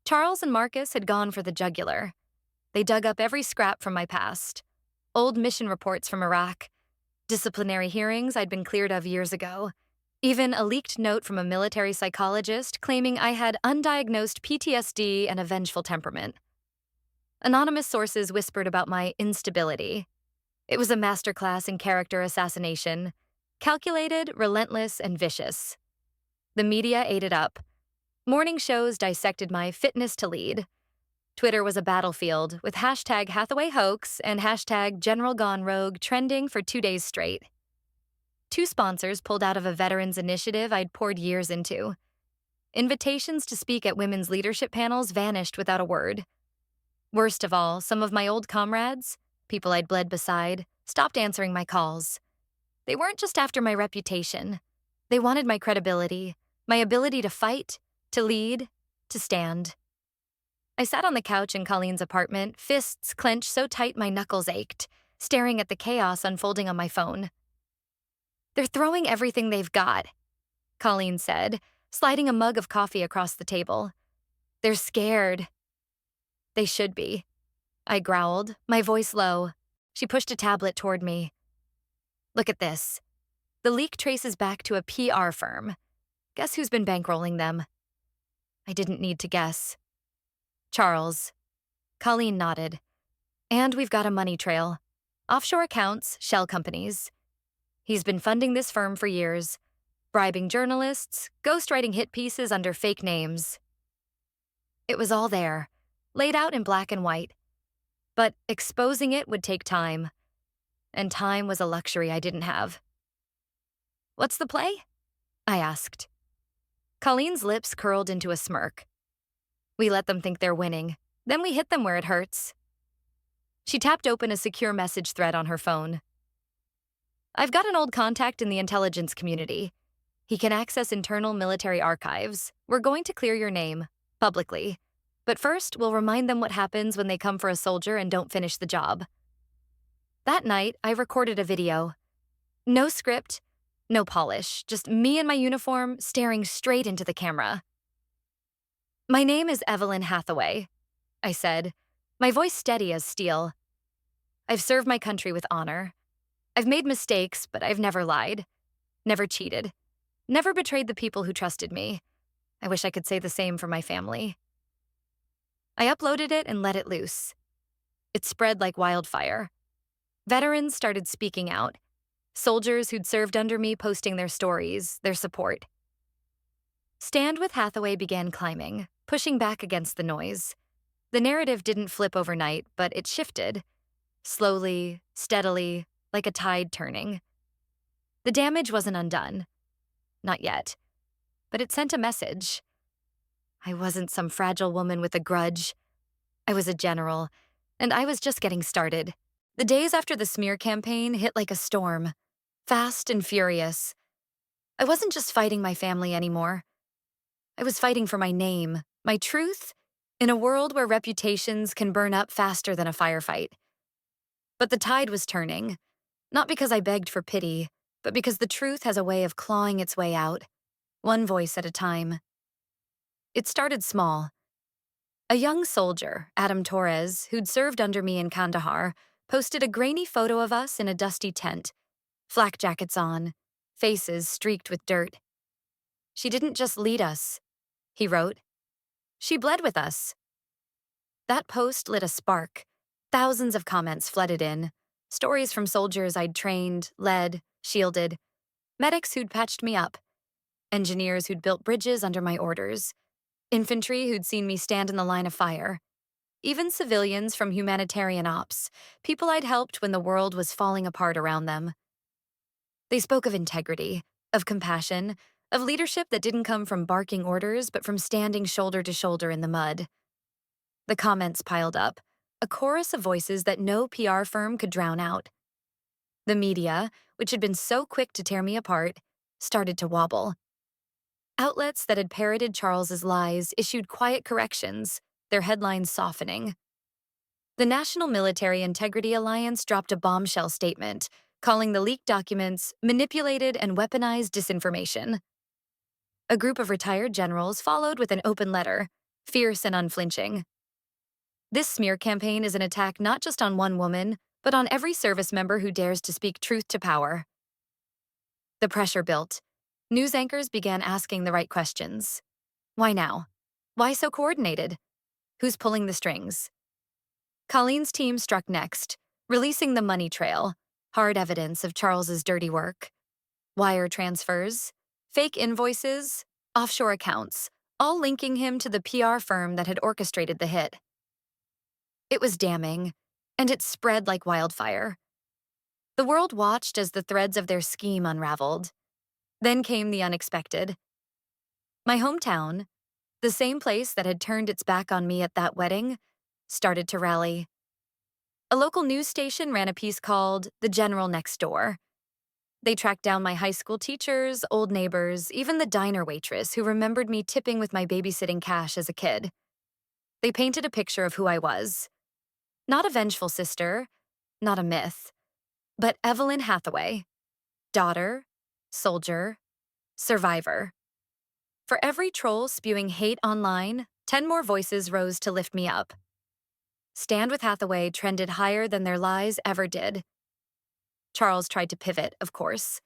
A: Charles and Marcus had gone for the jugular. They dug up every scrap from my past. Old mission reports from Iraq, disciplinary hearings I'd been cleared of years ago, even a leaked note from a military psychologist claiming I had undiagnosed PTSD and a vengeful temperament. Anonymous sources whispered about my instability. It was a masterclass in character assassination, calculated, relentless, and vicious. The media ate it up. Morning shows dissected my fitness to lead. Twitter was a battlefield with hashtag Hathaway hoax and hashtag General Gone Rogue trending for 2 days straight. 2 sponsors pulled out of a veterans initiative I'd poured years into. Invitations to speak at women's leadership panels vanished without a word. Worst of all, some of my old comrades, people I'd bled beside, stopped answering my calls. They weren't just after my reputation. They wanted my credibility, my ability to fight, to lead, to stand. I sat on the couch in Colleen's apartment, fists clenched so tight my knuckles ached, staring at the chaos unfolding on my phone. They're throwing everything they've got, Colleen said, sliding a mug of coffee across the table. They're scared. They should be. I growled, my voice low. She pushed a tablet toward me. Look at this. The leak traces back to a PR firm. Guess who's been bankrolling them? I didn't need to guess. Charles. Colleen nodded. And we've got a money trail. Offshore accounts, shell companies. He's been funding this firm for years, bribing journalists, ghostwriting hit pieces under fake names. It was all there, laid out in black and white. But exposing it would take time. And time was a luxury I didn't have. What's the play? I asked. Colleen's lips curled into a smirk. We let them think they're winning, then we hit them where it hurts. She tapped open a secure message thread on her phone. I've got an old contact in the intelligence community. He can access internal military archives. We're going to clear your name, publicly. But first, we'll remind them what happens when they come for a soldier and don't finish the job. That night, I recorded a video. No script, no polish, just me in my uniform staring straight into the camera. My name is Evelyn Hathaway, I said, my voice steady as steel. I've served my country with honor. I've made mistakes, but I've never lied, never cheated, never betrayed the people who trusted me. I wish I could say the same for my family. I uploaded it and let it loose. It spread like wildfire. Veterans started speaking out. Soldiers who'd served under me posting their stories, their support. Stand with Hathaway began climbing, pushing back against the noise. The narrative didn't flip overnight, but it shifted. Slowly, steadily, like a tide turning. The damage wasn't undone. Not yet. But it sent a message. I wasn't some fragile woman with a grudge. I was a general, and I was just getting started. The days after the smear campaign hit like a storm, fast and furious. I wasn't just fighting my family anymore. I was fighting for my name, my truth, in a world where reputations can burn up faster than a firefight. But the tide was turning. Not because I begged for pity, but because the truth has a way of clawing its way out, one voice at a time. It started small. A young soldier, Adam Torres, who'd served under me in Kandahar, posted a grainy photo of us in a dusty tent, flak jackets on, faces streaked with dirt. "She didn't just lead us," he wrote. "She bled with us." That post lit a spark. Thousands of comments flooded in. Stories from soldiers I'd trained, led, shielded. Medics who'd patched me up. Engineers who'd built bridges under my orders. Infantry who'd seen me stand in the line of fire. Even civilians from humanitarian ops, people I'd helped when the world was falling apart around them. They spoke of integrity, of compassion, of leadership that didn't come from barking orders but from standing shoulder to shoulder in the mud. The comments piled up, a chorus of voices that no PR firm could drown out. The media, which had been so quick to tear me apart, started to wobble. Outlets that had parroted Charles's lies issued quiet corrections, their headlines softening. The National Military Integrity Alliance dropped a bombshell statement, calling the leaked documents manipulated and weaponized disinformation. A group of retired generals followed with an open letter, fierce and unflinching. This smear campaign is an attack not just on one woman, but on every service member who dares to speak truth to power. The pressure built. News anchors began asking the right questions. Why now? Why so coordinated? Who's pulling the strings? Colleen's team struck next, releasing the money trail, hard evidence of Charles's dirty work. Wire transfers, fake invoices, offshore accounts, all linking him to the PR firm that had orchestrated the hit. It was damning, and it spread like wildfire. The world watched as the threads of their scheme unraveled. Then came the unexpected. My hometown, the same place that had turned its back on me at that wedding, started to rally. A local news station ran a piece called "The General Next Door." They tracked down my high school teachers, old neighbors, even the diner waitress who remembered me tipping with my babysitting cash as a kid. They painted a picture of who I was. Not a vengeful sister, not a myth, but Evelyn Hathaway, daughter, soldier, survivor. For every troll spewing hate online, 10 more voices rose to lift me up. Stand with Hathaway trended higher than their lies ever did. Charles tried to pivot, of course.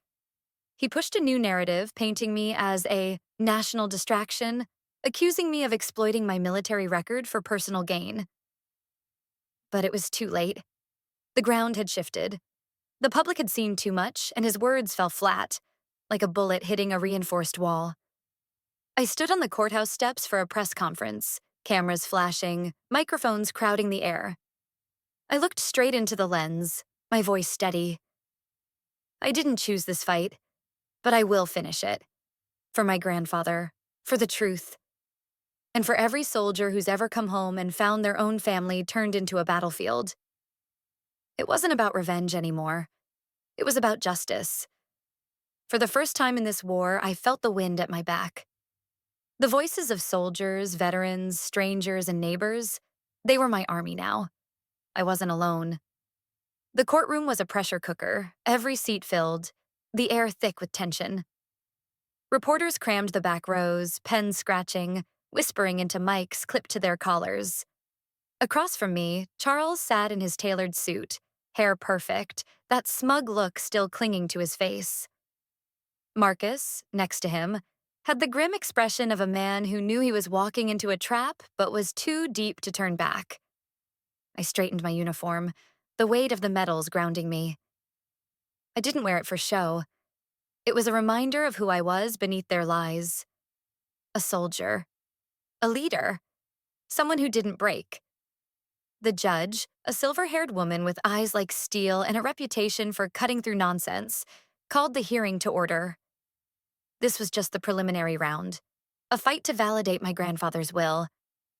A: He pushed a new narrative, painting me as a national distraction, accusing me of exploiting my military record for personal gain. But it was too late. The ground had shifted. The public had seen too much, and his words fell flat, like a bullet hitting a reinforced wall. I stood on the courthouse steps for a press conference, cameras flashing, microphones crowding the air. I looked straight into the lens, my voice steady. I didn't choose this fight, but I will finish it. For my grandfather, for the truth, and for every soldier who's ever come home and found their own family turned into a battlefield. It wasn't about revenge anymore. It was about justice. For the first time in this war, I felt the wind at my back. The voices of soldiers, veterans, strangers, and neighbors, they were my army now. I wasn't alone. The courtroom was a pressure cooker, every seat filled, the air thick with tension. Reporters crammed the back rows, pens scratching, whispering into mics clipped to their collars. Across from me, Charles sat in his tailored suit, hair perfect, that smug look still clinging to his face. Marcus, next to him, had the grim expression of a man who knew he was walking into a trap but was too deep to turn back. I straightened my uniform, the weight of the metals grounding me. I didn't wear it for show. It was a reminder of who I was beneath their lies. A soldier. A leader. Someone who didn't break. The judge, a silver-haired woman with eyes like steel and a reputation for cutting through nonsense, called the hearing to order. This was just the preliminary round, a fight to validate my grandfather's will,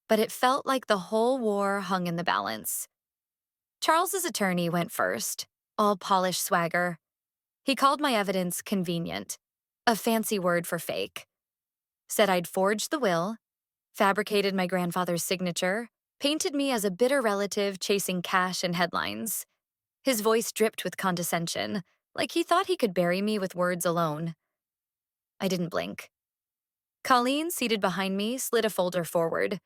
A: but it felt like the whole war hung in the balance. Charles's attorney went first, all polished swagger. He called my evidence convenient, a fancy word for fake. Said I'd forged the will, fabricated my grandfather's signature, painted me as a bitter relative chasing cash and headlines. His voice dripped with condescension, like he thought he could bury me with words alone. I didn't blink. Colleen, seated behind me, slid a folder forward.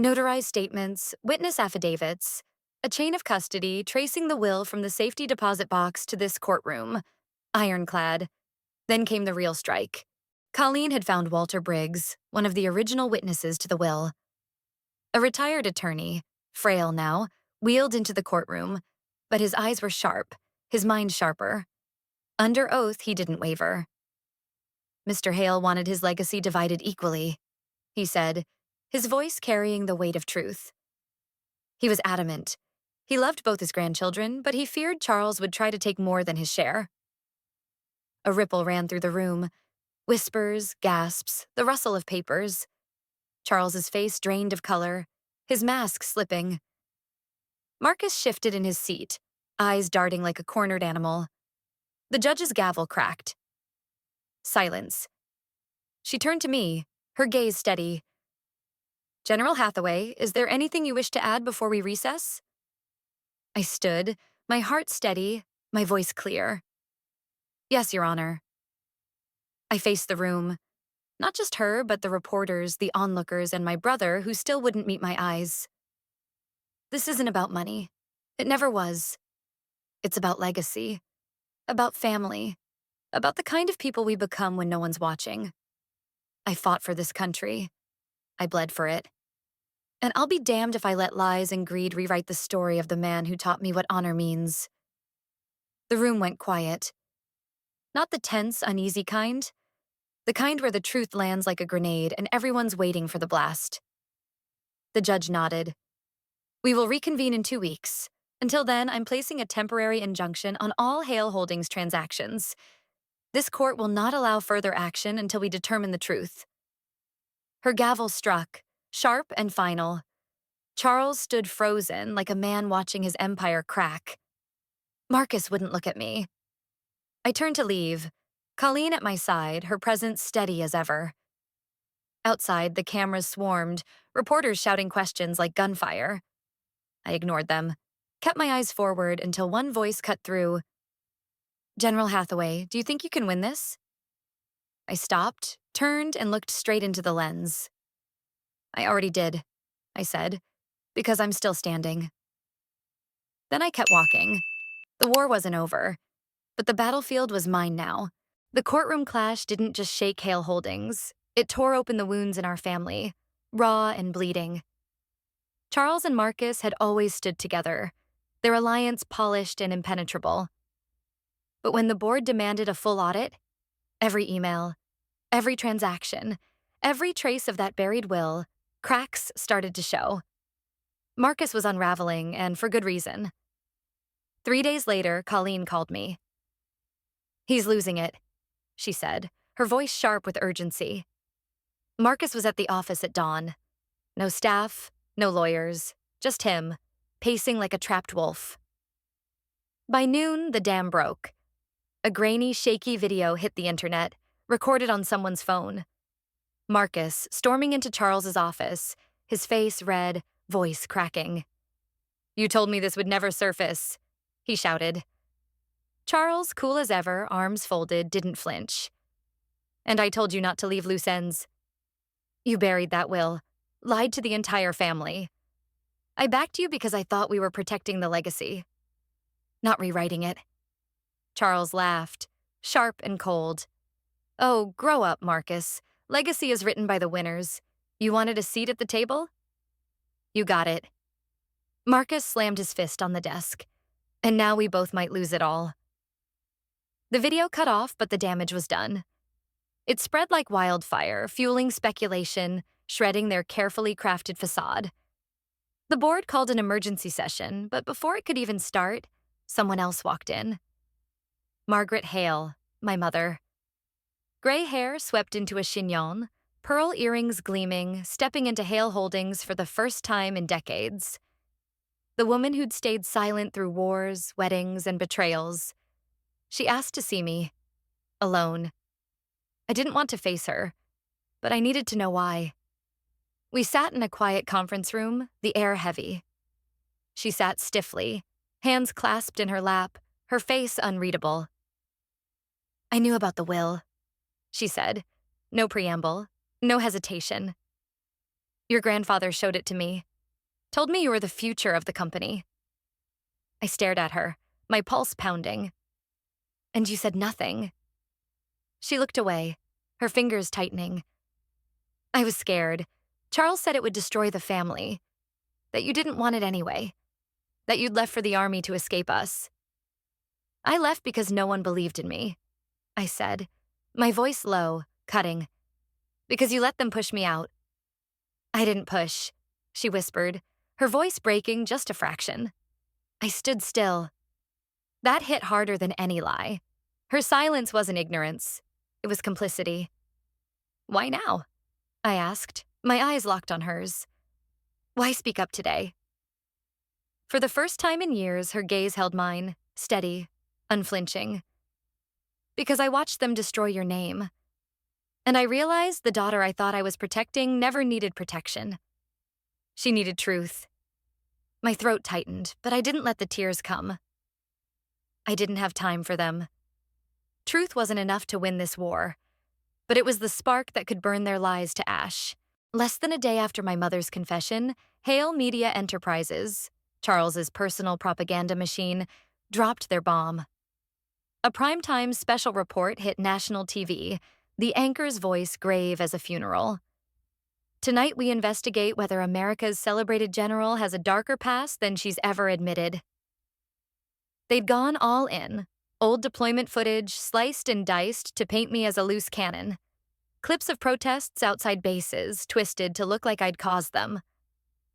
A: Notarized statements, witness affidavits, a chain of custody tracing the will from the safety deposit box to this courtroom. Ironclad. Then came the real strike. Colleen had found Walter Briggs, one of the original witnesses to the will. A retired attorney, frail now, wheeled into the courtroom, but his eyes were sharp, his mind sharper. Under oath, he didn't waver. Mr. Hale wanted his legacy divided equally, he said, his voice carrying the weight of truth. He was adamant. He loved both his grandchildren, but he feared Charles would try to take more than his share. A ripple ran through the room. Whispers, gasps, the rustle of papers. Charles's face drained of color, his mask slipping. Marcus shifted in his seat, eyes darting like a cornered animal. The judge's gavel cracked. Silence. She turned to me, her gaze steady. General Hathaway, is there anything you wish to add before we recess? I stood, my heart steady, my voice clear. Yes, Your Honor. I faced the room. Not just her, but the reporters, the onlookers, and my brother, who still wouldn't meet my eyes. This isn't about money. It never was. It's about legacy. About family. About the kind of people we become when no one's watching. I fought for this country. I bled for it. And I'll be damned if I let lies and greed rewrite the story of the man who taught me what honor means. The room went quiet. Not the tense, uneasy kind. The kind where the truth lands like a grenade and everyone's waiting for the blast. The judge nodded. We will reconvene in 2 weeks. Until then, I'm placing a temporary injunction on all Hale Holdings transactions. This court will not allow further action until we determine the truth. Her gavel struck, sharp and final. Charles stood frozen like a man watching his empire crack. Marcus wouldn't look at me. I turned to leave, Colleen at my side, her presence steady as ever. Outside, the cameras swarmed, reporters shouting questions like gunfire. I ignored them, kept my eyes forward until one voice cut through. General Hathaway, do you think you can win this? I stopped, turned, and looked straight into the lens. I already did, I said, because I'm still standing. Then I kept walking. The war wasn't over, but the battlefield was mine now. The courtroom clash didn't just shake Hale Holdings. It tore open the wounds in our family, raw and bleeding. Charles and Marcus had always stood together, their alliance polished and impenetrable. But when the board demanded a full audit, every email, every transaction, every trace of that buried will, cracks started to show. Marcus was unraveling, and for good reason. 3 days later, Colleen called me. He's losing it, she said, her voice sharp with urgency. Marcus was at the office at dawn. No staff, no lawyers, just him, pacing like a trapped wolf. By noon, the dam broke. A grainy, shaky video hit the internet, recorded on someone's phone. Marcus, storming into Charles's office, his face red, voice cracking. You told me this would never surface, he shouted. Charles, cool as ever, arms folded, didn't flinch. And I told you not to leave loose ends. You buried that will, lied to the entire family. I backed you because I thought we were protecting the legacy, not rewriting it. Charles laughed, sharp and cold. Oh, grow up, Marcus. Legacy is written by the winners. You wanted a seat at the table? You got it. Marcus slammed his fist on the desk. And now we both might lose it all. The video cut off, but the damage was done. It spread like wildfire, fueling speculation, shredding their carefully crafted facade. The board called an emergency session, but before it could even start, someone else walked in. Margaret Hale, my mother. Gray hair swept into a chignon, pearl earrings gleaming, stepping into Hale Holdings for the first time in decades. The woman who'd stayed silent through wars, weddings, and betrayals. She asked to see me, alone. I didn't want to face her, but I needed to know why. We sat in a quiet conference room, the air heavy. She sat stiffly, hands clasped in her lap, her face unreadable. "I knew about the will," she said. No preamble, no hesitation. "Your grandfather showed it to me. Told me you were the future of the company." I stared at her, my pulse pounding. "And you said nothing." She looked away, her fingers tightening. "I was scared. Charles said it would destroy the family. That you didn't want it anyway. That you'd left for the army to escape us." "I left because no one believed in me," I said, my voice low, cutting. "Because you let them push me out." "I didn't push," she whispered, her voice breaking just a fraction. I stood still. That hit harder than any lie. Her silence wasn't ignorance. It was complicity. "Why now?" I asked, my eyes locked on hers. "Why speak up today?" For the first time in years, her gaze held mine, steady, unflinching. "Because I watched them destroy your name. And I realized the daughter I thought I was protecting never needed protection. She needed truth." My throat tightened, but I didn't let the tears come. I didn't have time for them. Truth wasn't enough to win this war, but it was the spark that could burn their lies to ash. Less than a day after my mother's confession, Hale Media Enterprises, Charles's personal propaganda machine, dropped their bomb. A primetime special report hit national TV, the anchor's voice grave as a funeral. "Tonight we investigate whether America's celebrated general has a darker past than she's ever admitted." They'd gone all in, old deployment footage sliced and diced to paint me as a loose cannon. Clips of protests outside bases twisted to look like I'd caused them.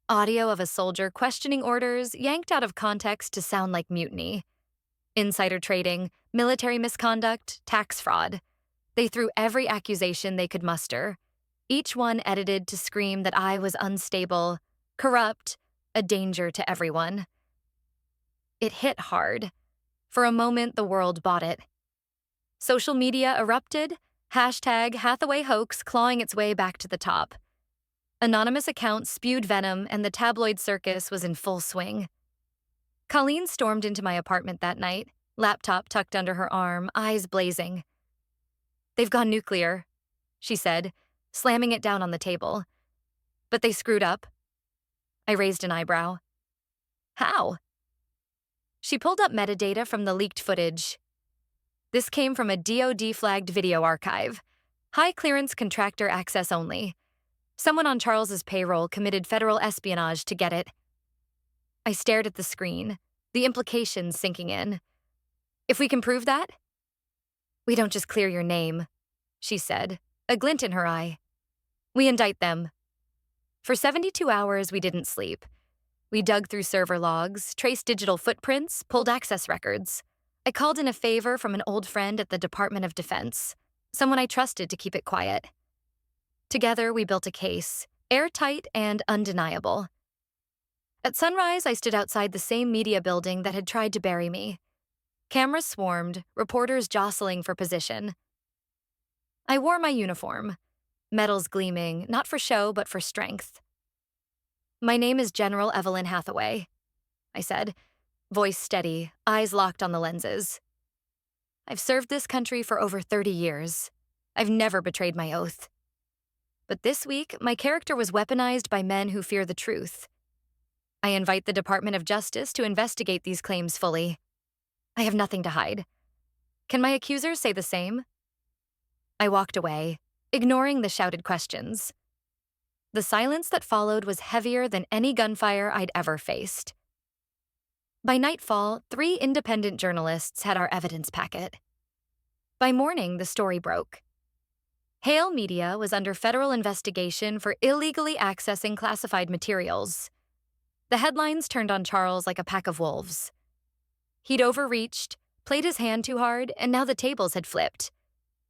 A: Audio of a soldier questioning orders yanked out of context to sound like mutiny. Insider trading, military misconduct, tax fraud. They threw every accusation they could muster, each one edited to scream that I was unstable, corrupt, a danger to everyone. It hit hard. For a moment, the world bought it. Social media erupted, #Hathaway hoax clawing its way back to the top. Anonymous accounts spewed venom, and the tabloid circus was in full swing. Colleen stormed into my apartment that night, laptop tucked under her arm, eyes blazing. "They've gone nuclear," she said, slamming it down on the table. "But they screwed up." I raised an eyebrow. "How?" She pulled up metadata from the leaked footage. This came from a DoD-flagged video archive. High-clearance contractor access only. Someone on Charles's payroll committed federal espionage to get it. I stared at the screen, the implications sinking in. "If we can prove that?" "We don't just clear your name," she said, a glint in her eye. "We indict them." For 72 hours, we didn't sleep. We dug through server logs, traced digital footprints, pulled access records. I called in a favor from an old friend at the Department of Defense, someone I trusted to keep it quiet. Together, we built a case, airtight and undeniable. At sunrise, I stood outside the same media building that had tried to bury me. Cameras swarmed, reporters jostling for position. I wore my uniform, medals gleaming, not for show, but for strength. "My name is General Evelyn Hathaway," I said, voice steady, eyes locked on the lenses. "I've served this country for over 30 years. I've never betrayed my oath. But this week, my character was weaponized by men who fear the truth. I invite the Department of Justice to investigate these claims fully. I have nothing to hide. Can my accusers say the same?" I walked away, ignoring the shouted questions. The silence that followed was heavier than any gunfire I'd ever faced. By nightfall, 3 independent journalists had our evidence packet. By morning, the story broke. Hale Media was under federal investigation for illegally accessing classified materials. The headlines turned on Charles like a pack of wolves. He'd overreached, played his hand too hard, and now the tables had flipped.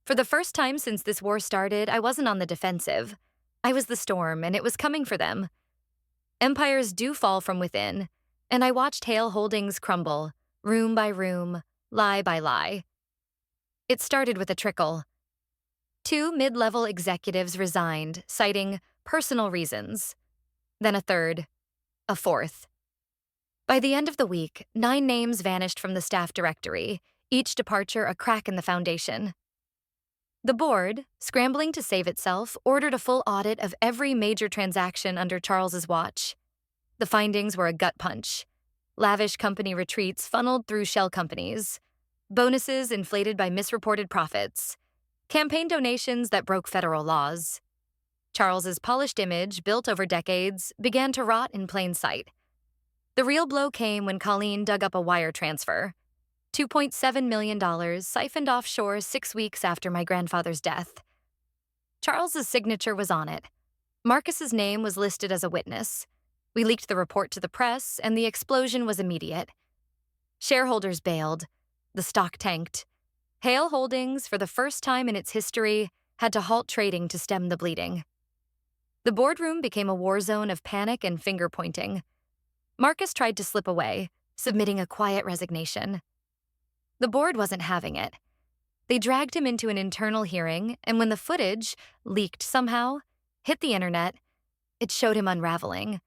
A: For the first time since this war started, I wasn't on the defensive. I was the storm, and it was coming for them. Empires do fall from within, and I watched Hale Holdings crumble, room by room, lie by lie. It started with a trickle. 2 mid-level executives resigned, citing personal reasons. Then a third, a fourth. By the end of the week, 9 names vanished from the staff directory, each departure a crack in the foundation. The board, scrambling to save itself, ordered a full audit of every major transaction under Charles's watch. The findings were a gut punch. Lavish company retreats funneled through shell companies, bonuses inflated by misreported profits, campaign donations that broke federal laws. Charles's polished image, built over decades, began to rot in plain sight. The real blow came when Colleen dug up a wire transfer. $2.7 million siphoned offshore 6 weeks after my grandfather's death. Charles's signature was on it. Marcus's name was listed as a witness. We leaked the report to the press, and the explosion was immediate. Shareholders bailed. The stock tanked. Hale Holdings, for the first time in its history, had to halt trading to stem the bleeding. The boardroom became a war zone of panic and finger-pointing. Marcus tried to slip away, submitting a quiet resignation. The board wasn't having it. They dragged him into an internal hearing, and when the footage, leaked somehow, hit the internet, it showed him unraveling.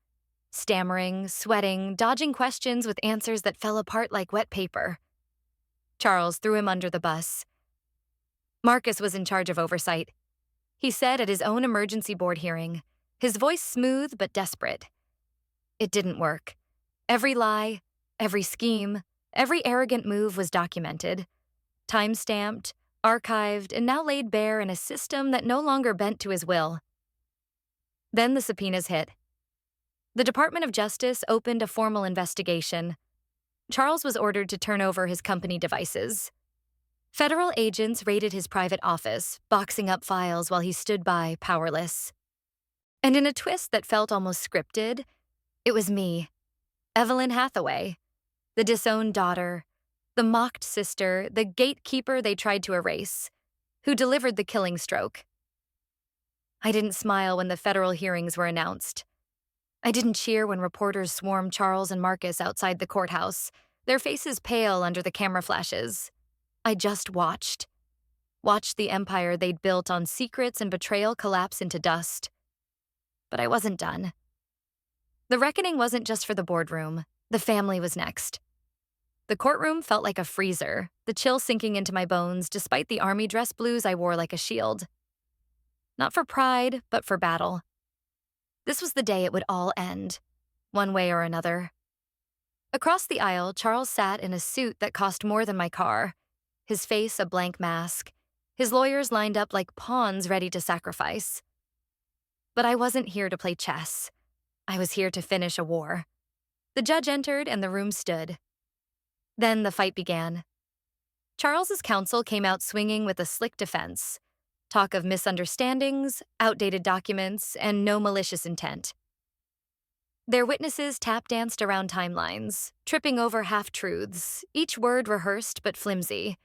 A: Stammering, sweating, dodging questions with answers that fell apart like wet paper. Charles threw him under the bus. Marcus was in charge of oversight. He said at his own emergency board hearing, his voice smooth but desperate. It didn't work. Every lie, every scheme, every arrogant move was documented, time-stamped, archived, and now laid bare in a system that no longer bent to his will. Then the subpoenas hit. The Department of Justice opened a formal investigation. Charles was ordered to turn over his company devices. Federal agents raided his private office, boxing up files while he stood by, powerless. And in a twist that felt almost scripted, it was me, Evelyn Hathaway, the disowned daughter, the mocked sister, the gatekeeper they tried to erase, who delivered the killing stroke. I didn't smile when the federal hearings were announced. I didn't cheer when reporters swarmed Charles and Marcus outside the courthouse, their faces pale under the camera flashes. I just watched the empire they'd built on secrets and betrayal collapse into dust. But I wasn't done. The reckoning wasn't just for the boardroom. The family was next. The courtroom felt like a freezer, the chill sinking into my bones despite the army dress blues I wore like a shield. Not for pride, but for battle. This was the day it would all end, one way or another. Across the aisle, Charles sat in a suit that cost more than my car, his face a blank mask, his lawyers lined up like pawns ready to sacrifice. But I wasn't here to play chess. I was here to finish a war. The judge entered and the room stood. Then the fight began. Charles's counsel came out swinging with a slick defense. Talk of misunderstandings, outdated documents, and no malicious intent. Their witnesses tap-danced around timelines, tripping over half-truths, each word rehearsed but flimsy.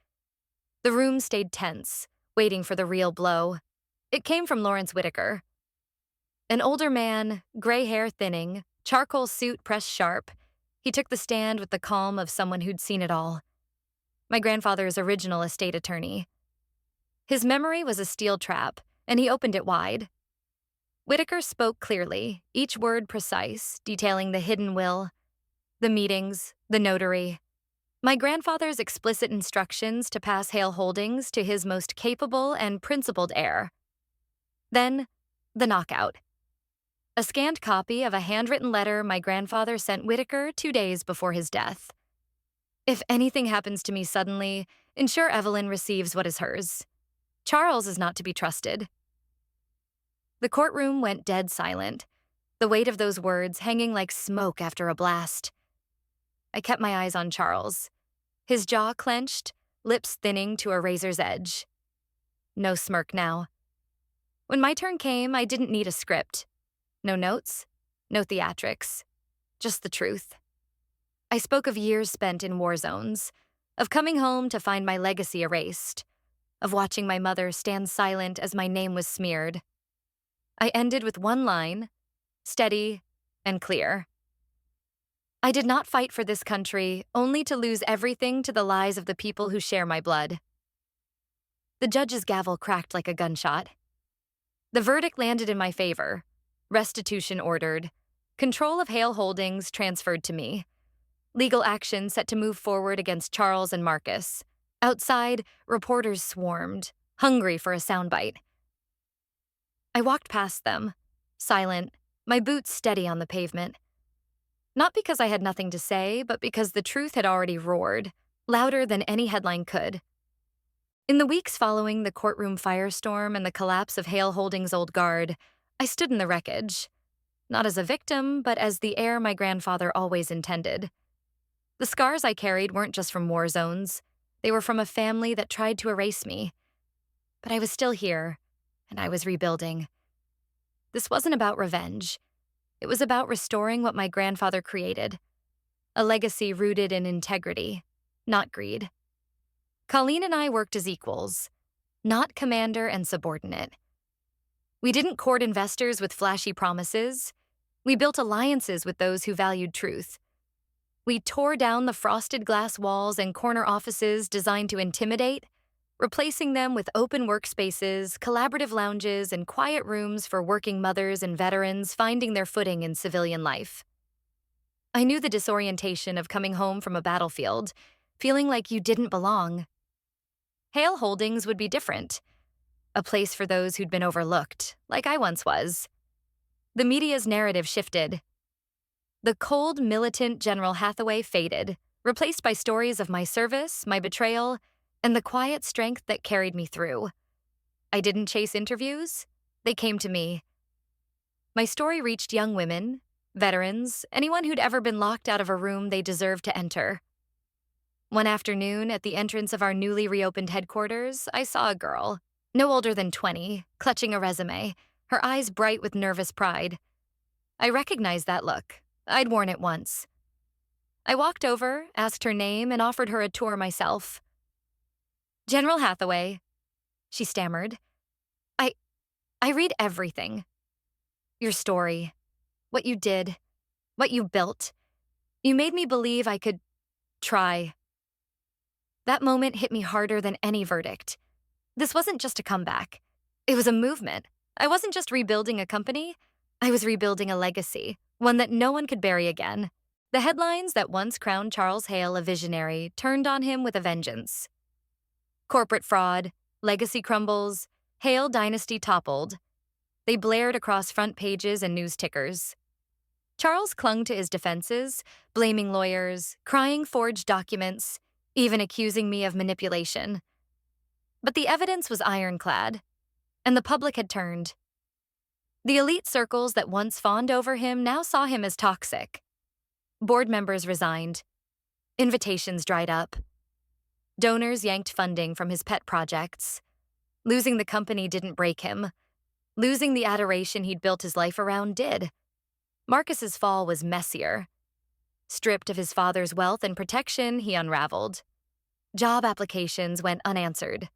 A: The room stayed tense, waiting for the real blow. It came from Lawrence Whitaker. An older man, gray hair thinning, charcoal suit pressed sharp, he took the stand with the calm of someone who'd seen it all. My grandfather's original estate attorney. His memory was a steel trap, and he opened it wide. Whitaker spoke clearly, each word precise, detailing the hidden will, the meetings, the notary. My grandfather's explicit instructions to pass Hale Holdings to his most capable and principled heir. Then, the knockout. A scanned copy of a handwritten letter my grandfather sent Whitaker 2 days before his death. If anything happens to me suddenly, ensure Evelyn receives what is hers. Charles is not to be trusted. The courtroom went dead silent, the weight of those words hanging like smoke after a blast. I kept my eyes on Charles, his jaw clenched, lips thinning to a razor's edge. No smirk now. When my turn came, I didn't need a script. No notes, no theatrics, just the truth. I spoke of years spent in war zones, of coming home to find my legacy erased, of watching my mother stand silent as my name was smeared. I ended with one line, steady and clear. I did not fight for this country only to lose everything to the lies of the people who share my blood. The judge's gavel cracked like a gunshot. The verdict landed in my favor. Restitution ordered. Control of Hale Holdings transferred to me. Legal action set to move forward against Charles and Marcus. Outside, reporters swarmed, hungry for a soundbite. I walked past them, silent, my boots steady on the pavement. Not because I had nothing to say, but because the truth had already roared, louder than any headline could. In the weeks following the courtroom firestorm and the collapse of Hale Holdings' old guard, I stood in the wreckage, not as a victim, but as the heir my grandfather always intended. The scars I carried weren't just from war zones. They were from a family that tried to erase me. But I was still here, and I was rebuilding. This wasn't about revenge. It was about restoring what my grandfather created, a legacy rooted in integrity, not greed. Colleen and I worked as equals, not commander and subordinate. We didn't court investors with flashy promises. We built alliances with those who valued truth. We tore down the frosted glass walls and corner offices designed to intimidate, replacing them with open workspaces, collaborative lounges, and quiet rooms for working mothers and veterans finding their footing in civilian life. I knew the disorientation of coming home from a battlefield, feeling like you didn't belong. Hale Holdings would be different, a place for those who'd been overlooked, like I once was. The media's narrative shifted. The cold, militant General Hathaway faded, replaced by stories of my service, my betrayal, and the quiet strength that carried me through. I didn't chase interviews. They came to me. My story reached young women, veterans, anyone who'd ever been locked out of a room they deserved to enter. One afternoon, at the entrance of our newly reopened headquarters, I saw a girl, no older than 20, clutching a resume, her eyes bright with nervous pride. I recognized that look. I'd worn it once. I walked over, asked her name, and offered her a tour myself. "General Hathaway," she stammered. I read everything. Your story, what you did, what you built. You made me believe I could try." That moment hit me harder than any verdict. This wasn't just a comeback. It was a movement. I wasn't just rebuilding a company. I was rebuilding a legacy, one that no one could bury again. The headlines that once crowned Charles Hale a visionary turned on him with a vengeance. Corporate fraud, legacy crumbles, Hale dynasty toppled. They blared across front pages and news tickers. Charles clung to his defenses, blaming lawyers, crying forged documents, even accusing me of manipulation. But the evidence was ironclad, and the public had turned. The elite circles that once fawned over him now saw him as toxic. Board members resigned. Invitations dried up. Donors yanked funding from his pet projects. Losing the company didn't break him. Losing the adoration he'd built his life around did. Marcus's fall was messier. Stripped of his father's wealth and protection, he unraveled. Job applications went unanswered.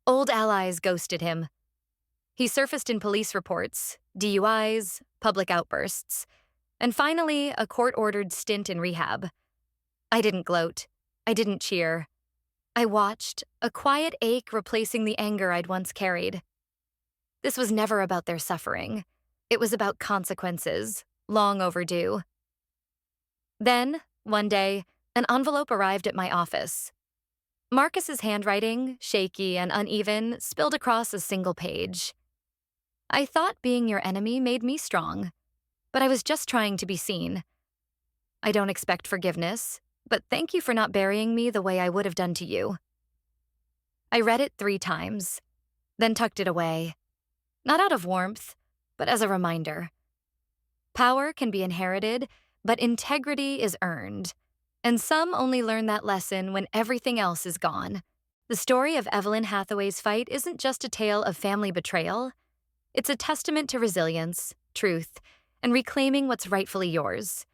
A: Old allies ghosted him. He surfaced in police reports, DUIs, public outbursts, and finally, a court-ordered stint in rehab. I didn't gloat. I didn't cheer. I watched, a quiet ache replacing the anger I'd once carried. This was never about their suffering. It was about consequences, long overdue. Then, one day, an envelope arrived at my office. Marcus's handwriting, shaky and uneven, spilled across a single page. I thought being your enemy made me strong, but I was just trying to be seen. I don't expect forgiveness, but thank you for not burying me the way I would have done to you. I read it 3 times, then tucked it away. Not out of warmth, but as a reminder. Power can be inherited, but integrity is earned. And some only learn that lesson when everything else is gone. The story of Evelyn Hathaway's fight isn't just a tale of family betrayal. It's a testament to resilience, truth, and reclaiming what's rightfully yours.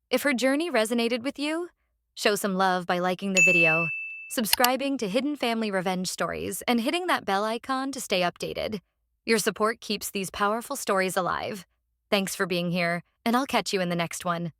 A: If her journey resonated with you, show some love by liking the video, subscribing to Hidden Family Revenge Stories, and hitting that bell icon to stay updated. Your support keeps these powerful stories alive. Thanks for being here, and I'll catch you in the next one.